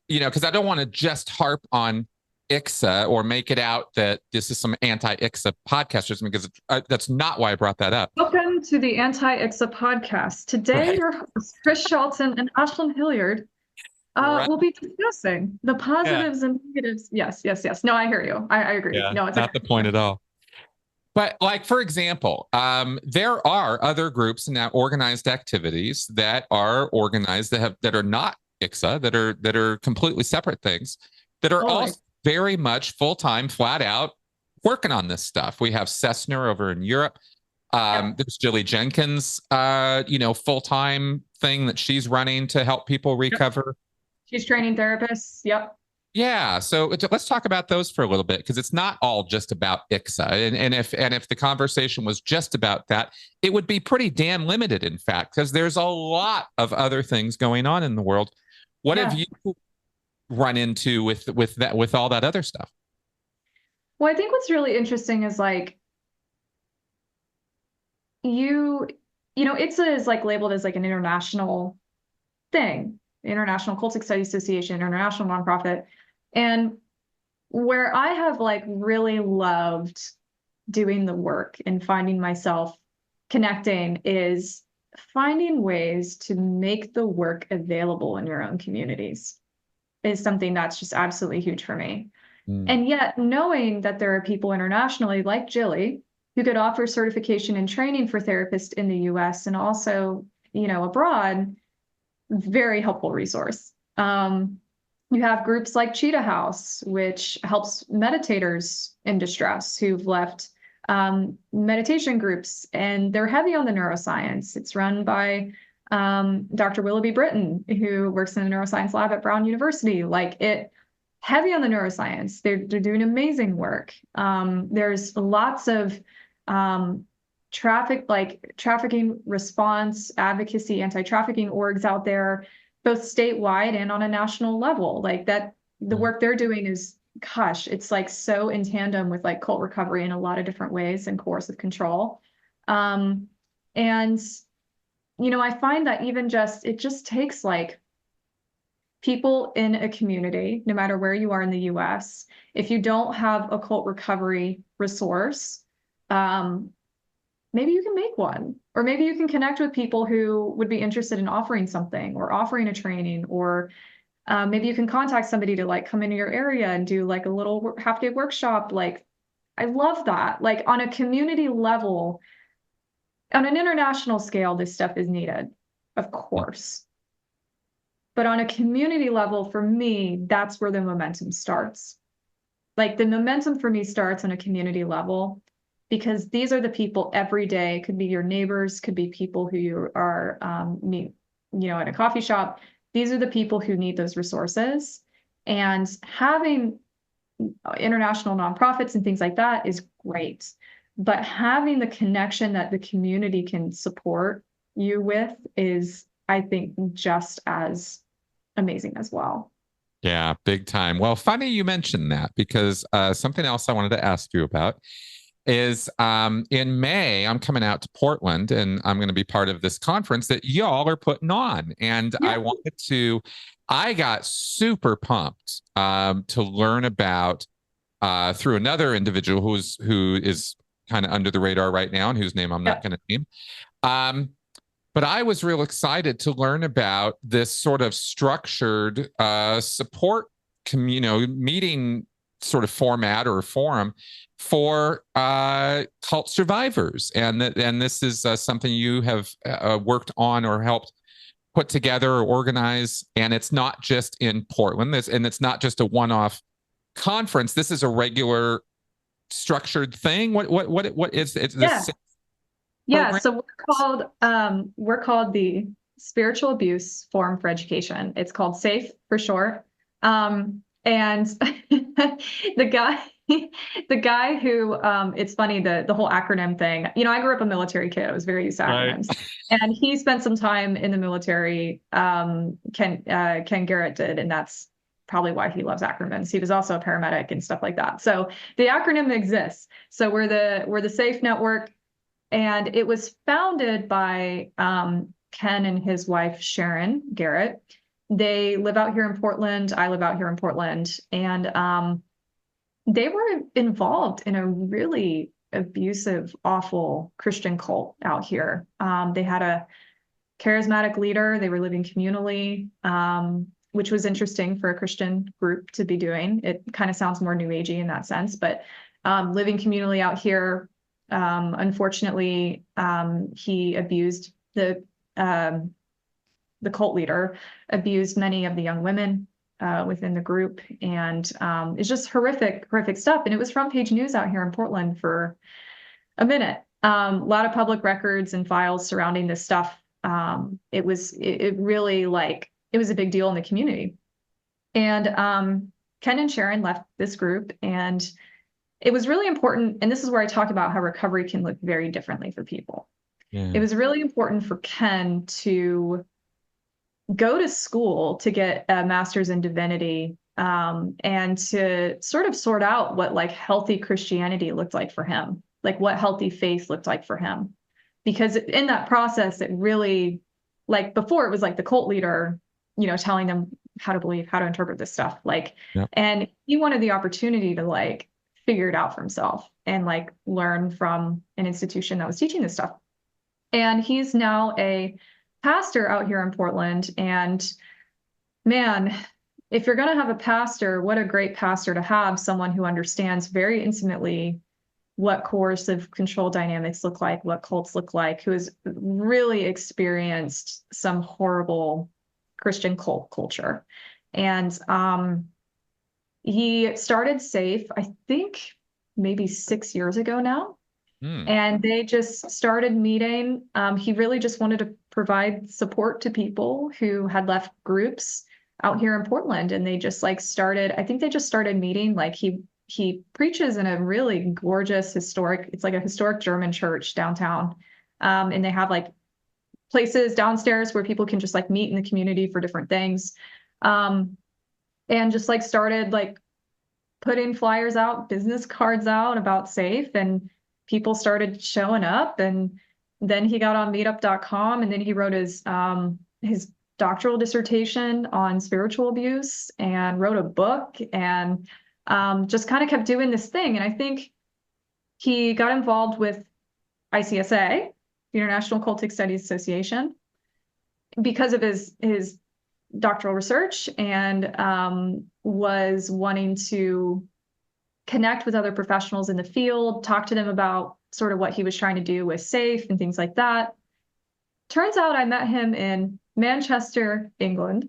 because I don't want to just harp on ICSA or make it out that this is some anti-ICSA podcast, just because that's not why I brought that up. Welcome to the Anti-ICSA podcast. Today, Right. your hosts, Chris Shelton and Ashlen Hilliard, Right. will be discussing the positives and negatives. Yes. No, I hear you. I agree. Yeah, No, it's not the point at all. But like, for example, there are other groups and organized activities that are organized that are not ICSA, that are completely separate things, that are Totally. also very much full-time, flat out working on this stuff. We have Cessna over in Europe. There's Jilly Jenkins, full-time thing that she's running to help people recover. She's training therapists. Yep. Yeah, so let's talk about those for a little bit, because it's not all just about ICSA, and if the conversation was just about that, it would be pretty damn limited, in fact, because there's a lot of other things going on in the world. What have you run into with all that other stuff? Well, I think what's really interesting is like ICSA is like labeled as like an international thing, International Cultic Studies Association, international nonprofit. And where I have like really loved doing the work and finding myself connecting is finding ways to make the work available in your own communities is something that's just absolutely huge for me. And yet knowing that there are people internationally like Jilly who could offer certification and training for therapists in the US and also, abroad, very helpful resource. You have groups like Cheetah House, which helps meditators in distress who've left meditation groups, and they're heavy on the neuroscience. It's run by Dr. Willoughby Britton, who works in the neuroscience lab at Brown University. Heavy on the neuroscience. They're doing amazing work. There's lots of trafficking response, advocacy, anti-trafficking orgs out there, both statewide and on a national level. The work they're doing is, gosh, it's like so in tandem with like cult recovery in a lot of different ways and coercive control. And I find that it just takes like people in a community, no matter where you are in the US, if you don't have a cult recovery resource, maybe you can make one, or maybe you can connect with people who would be interested in offering something or offering a training, or maybe you can contact somebody to like come into your area and do like a little half-day workshop. Like, I love that. Like on a community level, on an international scale, this stuff is needed, of course. But on a community level, for me, that's where the momentum starts. Like the momentum for me starts on a community level, because these are the people every day, could be your neighbors, could be people who you are meet, at a coffee shop. These are the people who need those resources. And having international nonprofits and things like that is great. But having the connection that the community can support you with is, I think, just as amazing as well. Yeah, big time. Well, funny you mentioned that, because something else I wanted to ask you about is in May, I'm coming out to Portland, and I'm going to be part of this conference that y'all are putting on. And I got super pumped to learn about through another individual who is kind of under the radar right now, and whose name I'm not going to name. But I was real excited to learn about this sort of structured support, meeting sort of format or forum for cult survivors, and this is something you have worked on or helped put together or organize, and it's not just in Portland. And it's not just a one-off conference. This is a regular structured thing. What is it? Yeah. So we're called the Spiritual Abuse Forum for Education. It's called SAFE for short. And the guy who it's funny, the whole acronym thing. I grew up a military kid. I was very used to acronyms. Right. And he spent some time in the military. Ken Garrett did, and that's probably why he loves acronyms. He was also a paramedic and stuff like that. So the acronym exists. So we're the SAFE network. And it was founded by Ken and his wife, Sharon Garrett. They live out here in Portland. I live out here in Portland. And they were involved in a really abusive, awful Christian cult out here. They had a charismatic leader. They were living communally, which was interesting for a Christian group to be doing. It kind of sounds more New Agey in that sense, but living communally out here. Unfortunately, he abused the cult leader, abused many of the young women within the group, and it's just horrific stuff. And it was front page news out here in Portland for a minute. A lot of public records and files surrounding this stuff. It really it was a big deal in the community. And Ken and Sharon left this group, and it was really important, and this is where I talk about how recovery can look very differently for people. Yeah. It was really important for Ken to go to school to get a master's in divinity, and to sort of sort out what healthy Christianity looked like for him, what healthy faith looked like for him. Because in that process, it really, before it was the cult leader, telling them how to believe, how to interpret this stuff. Yep. And he wanted the opportunity to figure it out for himself and learn from an institution that was teaching this stuff. And he's now a pastor out here in Portland. And man, if you're going to have a pastor, what a great pastor to have, someone who understands very intimately what coercive control dynamics look like, what cults look like, who has really experienced some horrible Christian cult culture. And he started SAFE, I think maybe 6 years ago now. And they just started meeting. He really just wanted to provide support to people who had left groups out here in Portland. And they just started, I think they just started meeting. He preaches in a really gorgeous historic, it's a historic German church downtown. And they have places downstairs where people can just meet in the community for different things. And just started putting flyers out, business cards out about SAFE, and people started showing up. And then he got on meetup.com, and then he wrote his doctoral dissertation on spiritual abuse and wrote a book, and just kind of kept doing this thing. And I think he got involved with ICSA, the International Cultic Studies Association, because of his doctoral research, and was wanting to connect with other professionals in the field, talk to them about sort of what he was trying to do with SAFE and things like that. Turns out I met him in Manchester, England.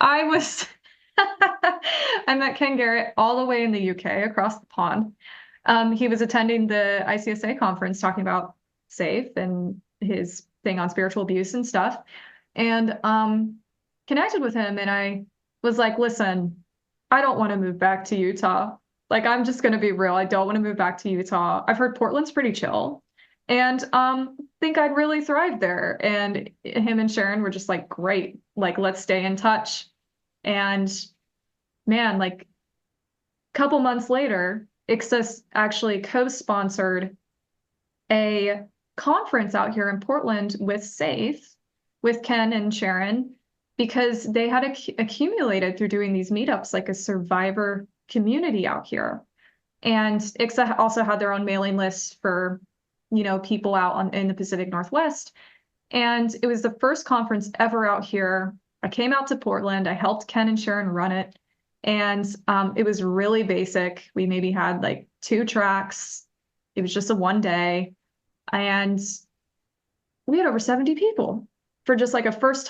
I met Ken Garrett all the way in the UK, across the pond. He was attending the ICSA conference talking about SAFE and his thing on spiritual abuse and stuff, and connected with him. And I was like, listen, I don't want to move back to Utah. I'm just going to be real. I don't want to move back to Utah. I've heard Portland's pretty chill, and think I'd really thrive there. And him and Sharon were just great. Let's stay in touch. And man, couple months later, ICSA actually co-sponsored a conference out here in Portland with SAFE, with Ken and Sharon, because they had accumulated through doing these meetups a survivor community out here. And ICSA also had their own mailing list for, people out in the Pacific Northwest. And it was the first conference ever out here. I came out to Portland. I helped Ken and Sharon run it. And it was really basic. We maybe had 2 tracks. It was just a one day. And we had over 70 people for just like a first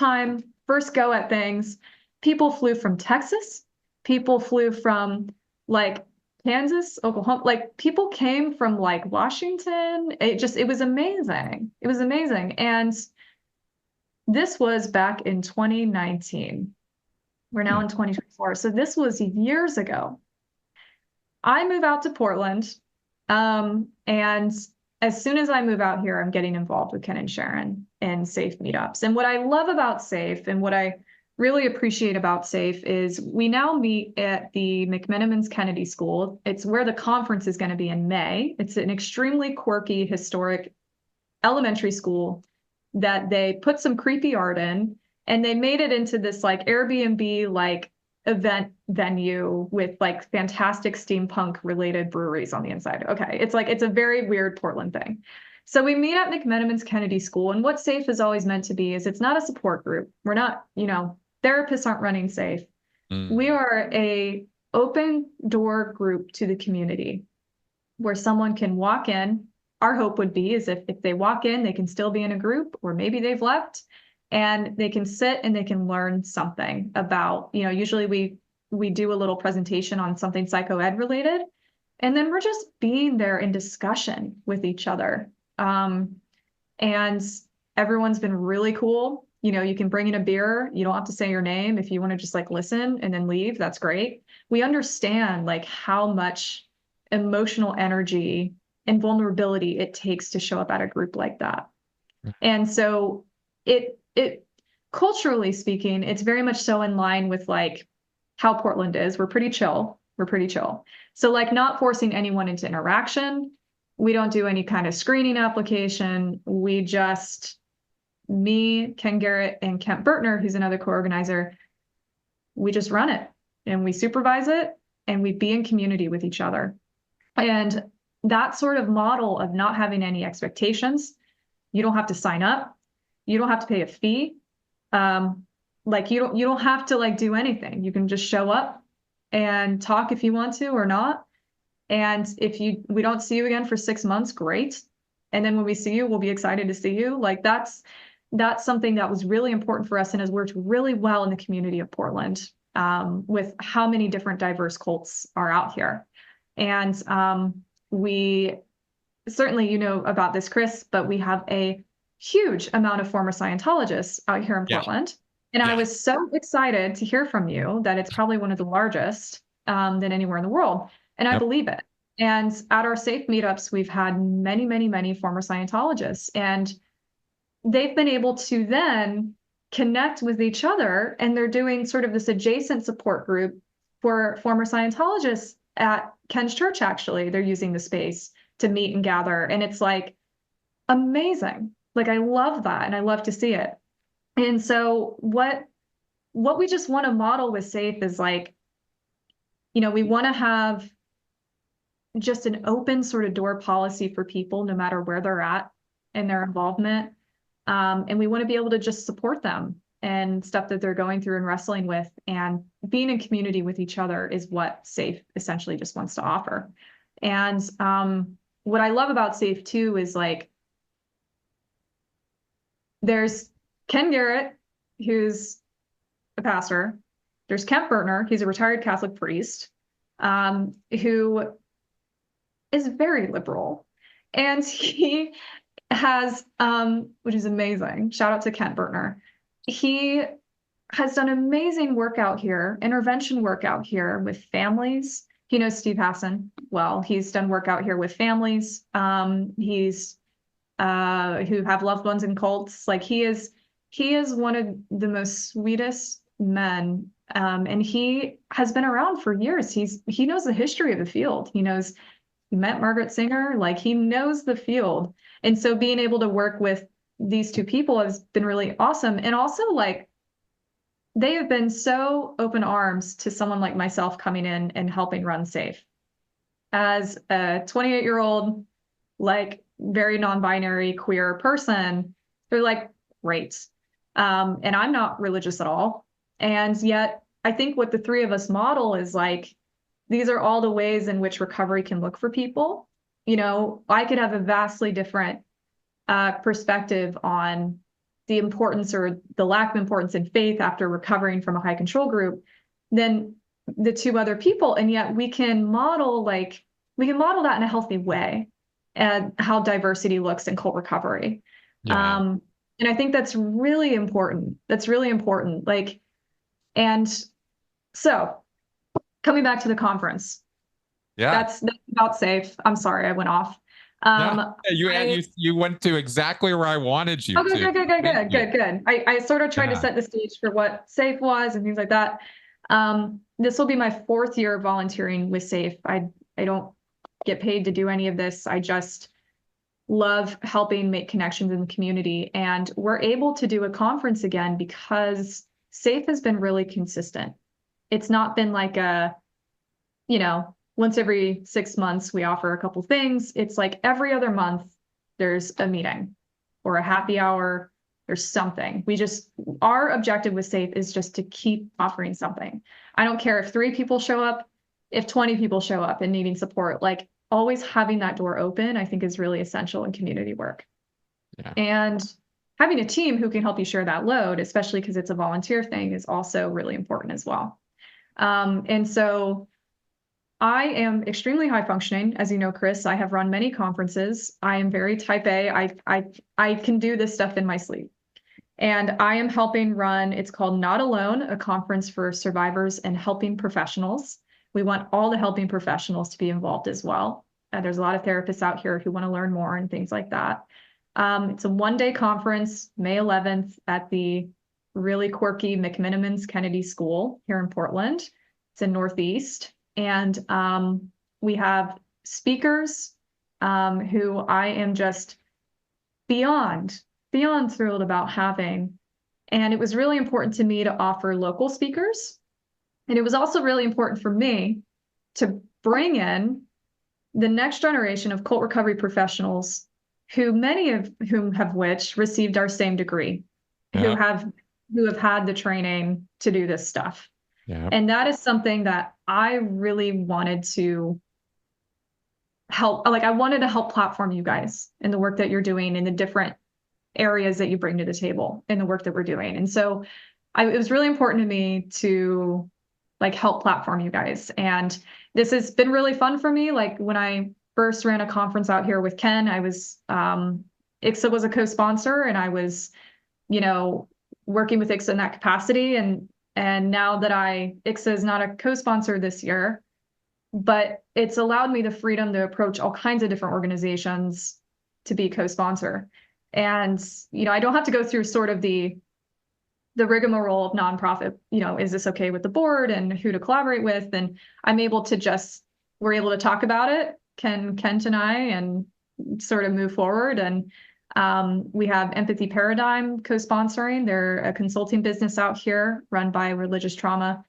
go at things. People flew from Texas. People flew from like Kansas, Oklahoma. Like people came from like Washington. It was amazing. It was amazing. And this was back in 2019. We're now in 2024. So this was years ago. I move out to Portland. And as soon as I move out here, I'm getting involved with Ken and Sharon in SAFE meetups. And what I love about SAFE and what I really appreciate about SAFE is we now meet at the McMenamins Kennedy School. It's where the conference is going to be in May. It's an extremely quirky, historic elementary school that they put some creepy art in, and they made it into this like Airbnb like event venue with like fantastic steampunk related breweries on the inside. Okay, it's a very weird Portland thing. So we meet at McMenamins Kennedy School, and what SAFE is always meant to be is it's not a support group. We're not, therapists aren't running SAFE. We are a open door group to the community where someone can walk in. Our hope would be is if they walk in, they can still be in a group, or maybe they've left, and they can sit and they can learn something about, usually we do a little presentation on something psychoed related, and then we're just being there in discussion with each other. And everyone's been really cool. You can bring in a beer. You don't have to say your name. If you want to just like listen and then leave, that's great. We understand like how much emotional energy and vulnerability it takes to show up at a group like that. And so it culturally speaking, it's very much so in line with like how Portland is. We're pretty chill. So like not forcing anyone into interaction. We don't do any kind of screening application. We just, me, Ken Garrett, and Kent Bertner, who's another co-organizer, we just run it and we supervise it and we be in community with each other. And that sort of model of not having any expectations, you don't have to sign up, you don't have to pay a fee. Like you don't have to like do anything. You can just show up and talk if you want to or not. And if we don't see you again for 6 months, great. And then when we see you, we'll be excited to see you. Like that's something that was really important for us and has worked really well in the community of Portland, with how many different diverse cults are out here. And we certainly, about this, Chris, but we have a huge amount of former Scientologists out here in Portland. And I was so excited to hear from you that it's probably one of the largest than anywhere in the world. And I believe it. And at our SAFE meetups, we've had many, many, many former Scientologists, and they've been able to then connect with each other, and they're doing sort of this adjacent support group for former Scientologists at Ken's church. Actually, they're using the space to meet and gather. And it's like amazing. Like, I love that. And I love to see it. And so what we just want to model with SAFE is like, we want to have just an open sort of door policy for people, no matter where they're at in their involvement. And we want to be able to just support them and stuff that they're going through and wrestling with, and being in community with each other is what SAFE essentially just wants to offer. And what I love about SAFE too is like, there's Ken Garrett, who's a pastor. There's Kent Bertner, he's a retired Catholic priest, who is very liberal. And he has, which is amazing, shout out to Kent Bertner. He has done amazing work out here, intervention work out here with families. He knows Steve Hassan well. He's done work out here with families. He's who have loved ones in cults. Like he is one of the most sweetest men. And he has been around for years. He knows the history of the field. He met Margaret Singer, like he knows the field. And so being able to work with these two people has been really awesome. And also like, they have been so open arms to someone like myself coming in and helping run SAFE. As a 28-year-old, like very non-binary queer person, they're like, great. And I'm not religious at all. And yet I think what the three of us model is like, these are all the ways in which recovery can look for people. I could have a vastly different perspective on the importance or the lack of importance in faith after recovering from a high control group than the two other people. And yet we can model that in a healthy way and how diversity looks in cult recovery. Yeah. And I think that's really important. That's really important. And so coming back to the conference, Yeah. that's about safe. I'm sorry, I went off. No, you went to exactly where I wanted you Okay, to. good. I sort of tried to set the stage for what SAFE was and things like that. This will be my 4th year of volunteering with SAFE. I don't get paid to do any of this. I just love helping make connections in the community. And we're able to do a conference again because SAFE has been really consistent. It's not been like once every 6 months we offer a couple things. It's like every other month there's a meeting or a happy hour. There's something. Our objective with SAFE is just to keep offering something. I don't care if 3 people show up, if 20 people show up and needing support, like always having that door open, I think is really essential in community work. Yeah. And having a team who can help you share that load, especially because it's a volunteer thing, is also really important as well. And so I am extremely high functioning. As you know, Chris, I have run many conferences. I am very type A. I can do this stuff in my sleep. And I am helping run, it's called Not Alone, a conference for survivors and helping professionals. We want all the helping professionals to be involved as well. There's a lot of therapists out here who want to learn more and things like that. It's a 1-day conference, May 11th at the really quirky McMenamins Kennedy School here in Portland. It's in Northeast. And we have speakers who I am just beyond thrilled about having. And it was really important to me to offer local speakers. And it was also really important for me to bring in the next generation of cult recovery professionals who many of whom have received our same degree, who have had the training to do this stuff. Yeah. And that is something that I really wanted to help. I wanted to help platform you guys in the work that you're doing in the different areas that you bring to the table in the work that we're doing. And so it was really important to me to help platform you guys. And this has been really fun for me. Like when I first ran a conference out here with Ken, I was, ICSA was a co-sponsor and I was, working with ICSA in that capacity. And now that ICSA is not a co-sponsor this year, but it's allowed me the freedom to approach all kinds of different organizations to be co-sponsor. And, I don't have to go through sort of the rigmarole of nonprofit, is this okay with the board and who to collaborate with? And we're able to talk about it, Kent and I, and sort of move forward. And we have Empathy Paradigm co-sponsoring. They're a consulting business out here run by religious trauma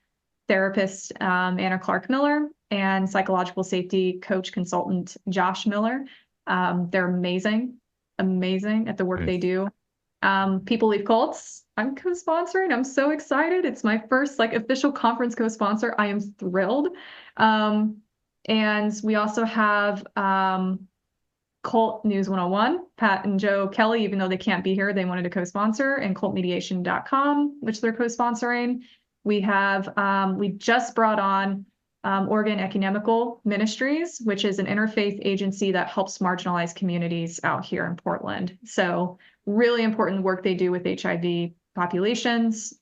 therapist Anna Clark Miller and psychological safety coach consultant Josh Miller. They're amazing at the work they do. People Leave Cults, I'm co-sponsoring. I'm so excited. It's my first official conference co-sponsor. I am thrilled. And we also have Cult News 101, Pat and Joe Kelly, even though they can't be here, they wanted to co-sponsor, and cultmediation.com, which they're co-sponsoring. We just brought on Oregon Ecumenical Ministries, which is an interfaith agency that helps marginalized communities out here in Portland. So really important work they do with HIV populations,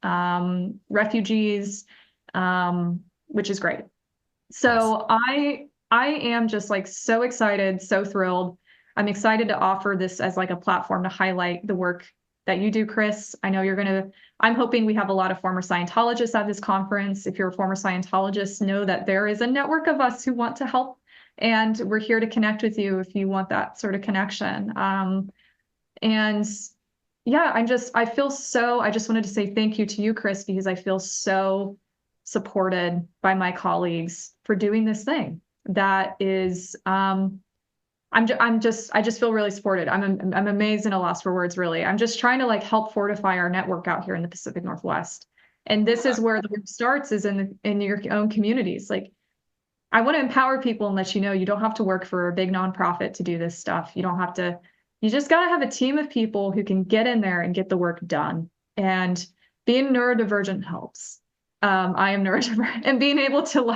refugees, which is great. So awesome. I am just so excited, so thrilled. I'm excited to offer this as a platform to highlight the work that you do, Chris. I know I'm hoping we have a lot of former Scientologists at this conference. If you're a former Scientologist, know that there is a network of us who want to help, and we're here to connect with you if you want that sort of connection. And yeah, I just wanted to say thank you to you, Chris, because I feel so supported by my colleagues for doing this thing. That is, I just feel really supported. I'm amazed and a loss for words, really. I'm just trying to help fortify our network out here in the Pacific Northwest. And this is where the work starts, is in your own communities. I want to empower people and let you know you don't have to work for a big nonprofit to do this stuff. You don't have to You just got to have a team of people who can get in there and get the work done. And being neurodivergent helps. I am neurodivergent, and being able to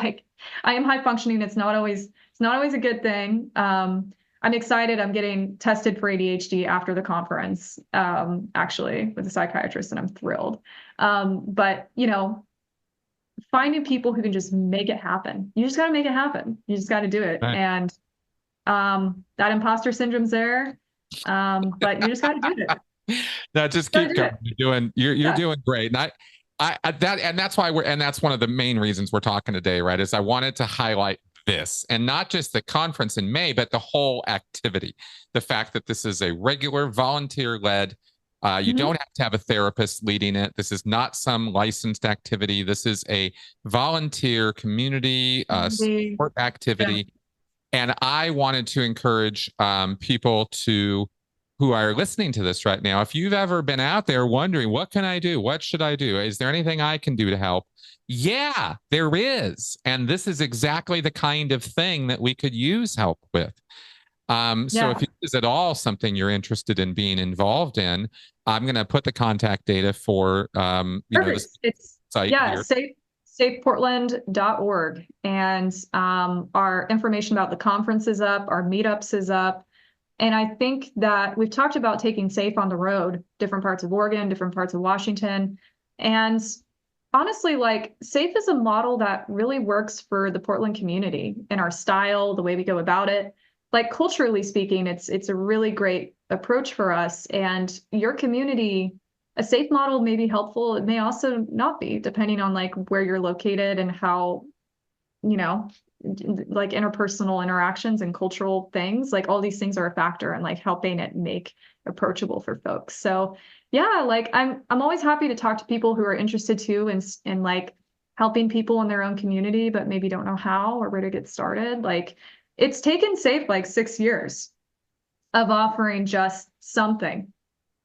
I am high functioning. It's not always a good thing. I'm excited. I'm getting tested for ADHD after the conference, actually with a psychiatrist, and I'm thrilled. But finding people who can just make it happen. You just got to make it happen. You just got to do it. Right. And that imposter syndrome's there. But you just got to do it. Now just keep going. You're doing great. And that's why that's one of the main reasons we're talking today, right? Is I wanted to highlight this, and not just the conference in May, but the whole activity. The fact that this is a regular volunteer-led. You don't have to have a therapist leading it. This is not some licensed activity. This is a volunteer community support activity. Yeah. And I wanted to encourage people who are listening to this right now. If you've ever been out there wondering, what can I do? What should I do? Is there anything I can do to help? Yeah, there is. And this is exactly the kind of thing that we could use help with. So if it is at all something you're interested in being involved in, I'm going to put the contact data for, it's site here. safeportland.org. And our information about the conference is up, our meetups is up. And I think that we've talked about taking SAFE on the road, different parts of Oregon, different parts of Washington. And honestly, SAFE is a model that really works for the Portland community and our style, the way we go about it. Culturally speaking, it's a really great approach for us. And your community, a SAFE model may be helpful. It may also not be, depending on where you're located and how, interpersonal interactions and cultural things, all these things are a factor in helping it make approachable for folks. So yeah, I'm always happy to talk to people who are interested too in helping people in their own community, but maybe don't know how or where to get started. It's taken SAFE 6 years of offering just something,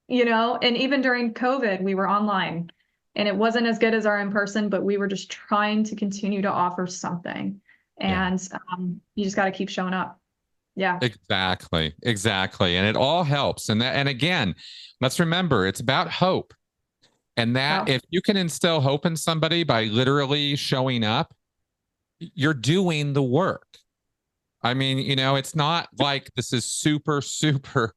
and even during COVID, we were online and it wasn't as good as our in-person, but we were just trying to continue to offer something. And you just got to keep showing up. Yeah, exactly. And it all helps. And again, let's remember, it's about hope. And that if you can instill hope in somebody by literally showing up, you're doing the work. I mean, it's not like this is super, super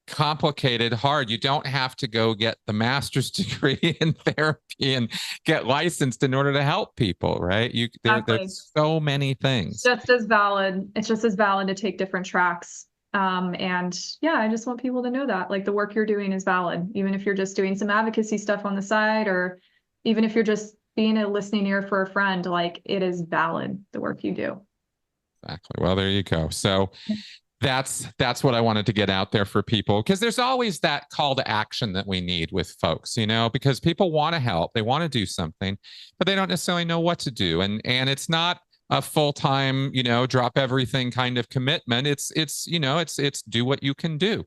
complicated, hard. You don't have to go get the master's degree in therapy and get licensed in order to help people, right? There's so many things. It's just as valid. It's just as valid to take different tracks. And yeah, I just want people to know that the work you're doing is valid, even if you're just doing some advocacy stuff on the side, or even if you're just being a listening ear for a friend, it is valid, the work you do. Exactly. Well, there you go. So that's what I wanted to get out there for people, because there's always that call to action that we need with folks, because people want to help, they want to do something, but they don't necessarily know what to do. And it's not a full-time, drop everything kind of commitment. It's do what you can do.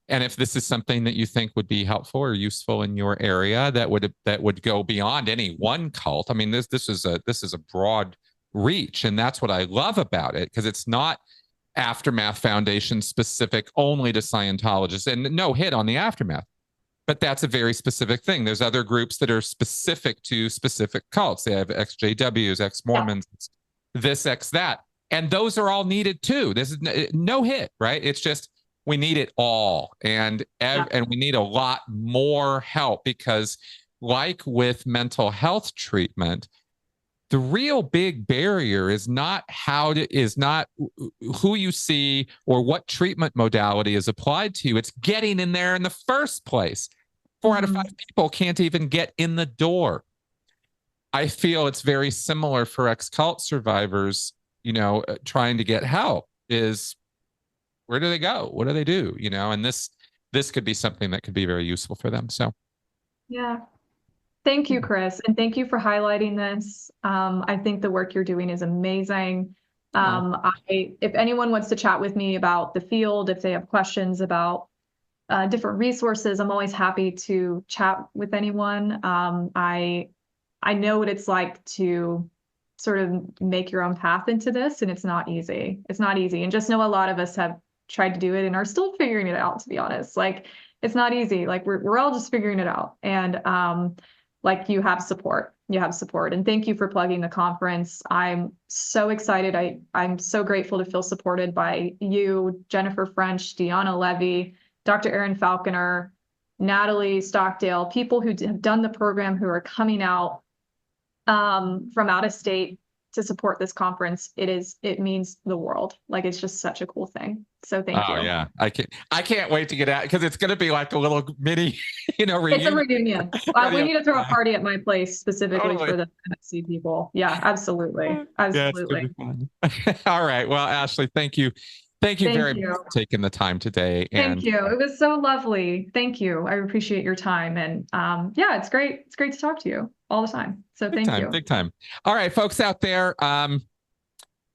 And if this is something that you think would be helpful or useful in your area, that would go beyond any one cult. I mean, this is a broad reach, and that's what I love about it, because it's not Aftermath Foundation specific only to Scientologists, and no hit on the Aftermath, but that's a very specific thing. There's other groups that are specific to specific cults. They have XJWs, ex-Mormons, this, X, that, and those are all needed too. This is no hit, right? It's just we need it all, and we need a lot more help, because like with mental health treatment, the real big barrier is not who you see or what treatment modality is applied to you. It's getting in there in the first place. 4 out of 5 people can't even get in the door. I feel it's very similar for ex-cult survivors, trying to get help. Is where do they go? What do they do? And this could be something that could be very useful for them. So yeah. Thank you, Chris. And thank you for highlighting this. I think the work you're doing is amazing. If anyone wants to chat with me about the field, if they have questions about different resources, I'm always happy to chat with anyone. I know what it's like to sort of make your own path into this, and it's not easy. It's not easy. And just know a lot of us have tried to do it and are still figuring it out, to be honest. Like, it's not easy. Like, we're all just figuring it out. And like, you have support. You have support. And thank you for plugging the conference. I'm so excited. I'm so grateful to feel supported by you, Jennifer French, Deanna Levy, Dr. Erin Falconer, Natalie Stockdale, people who have done the program, who are coming out from out of state to support this conference. It means the world. Like, it's just such a cool thing. So thank you. Oh yeah, I can't wait to get out, because it's going to be like a little mini, reunion. It's a reunion. We need to throw a party at my place specifically for the MSC people. Yeah, absolutely, absolutely. Yeah, it's gonna be fun. All right, well, Ashley, thank you very much for taking the time today. Thank you. It was so lovely. Thank you. I appreciate your time. And yeah, it's great. It's great to talk to you all the time. So thank you. Big time. All right, folks out there,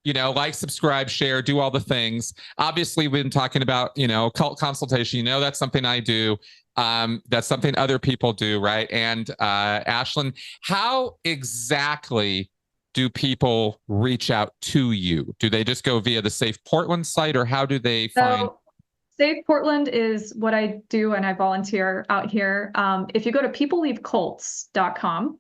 like, subscribe, share, do all the things. Obviously, we've been talking about, cult consultation. That's something I do. That's something other people do, right? And Ashlyn, how exactly do people reach out to you? Do they just go via the Safe Portland site, or how do they find? Safe Portland is what I do, and I volunteer out here. If you go to peopleleavecults.com,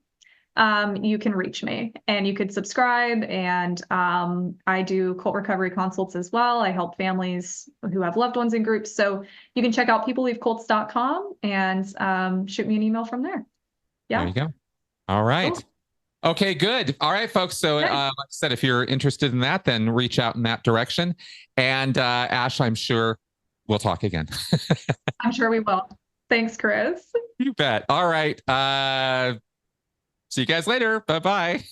you can reach me, and you could subscribe. And I do cult recovery consults as well. I help families who have loved ones in groups. So you can check out peopleleavecults.com and shoot me an email from there. Yeah. There you go. All right. Cool. Okay, good. All right, folks. So like I said, if you're interested in that, then reach out in that direction. And Ash, I'm sure we'll talk again. I'm sure we will. Thanks, Chris. You bet. All right. See you guys later. Bye-bye.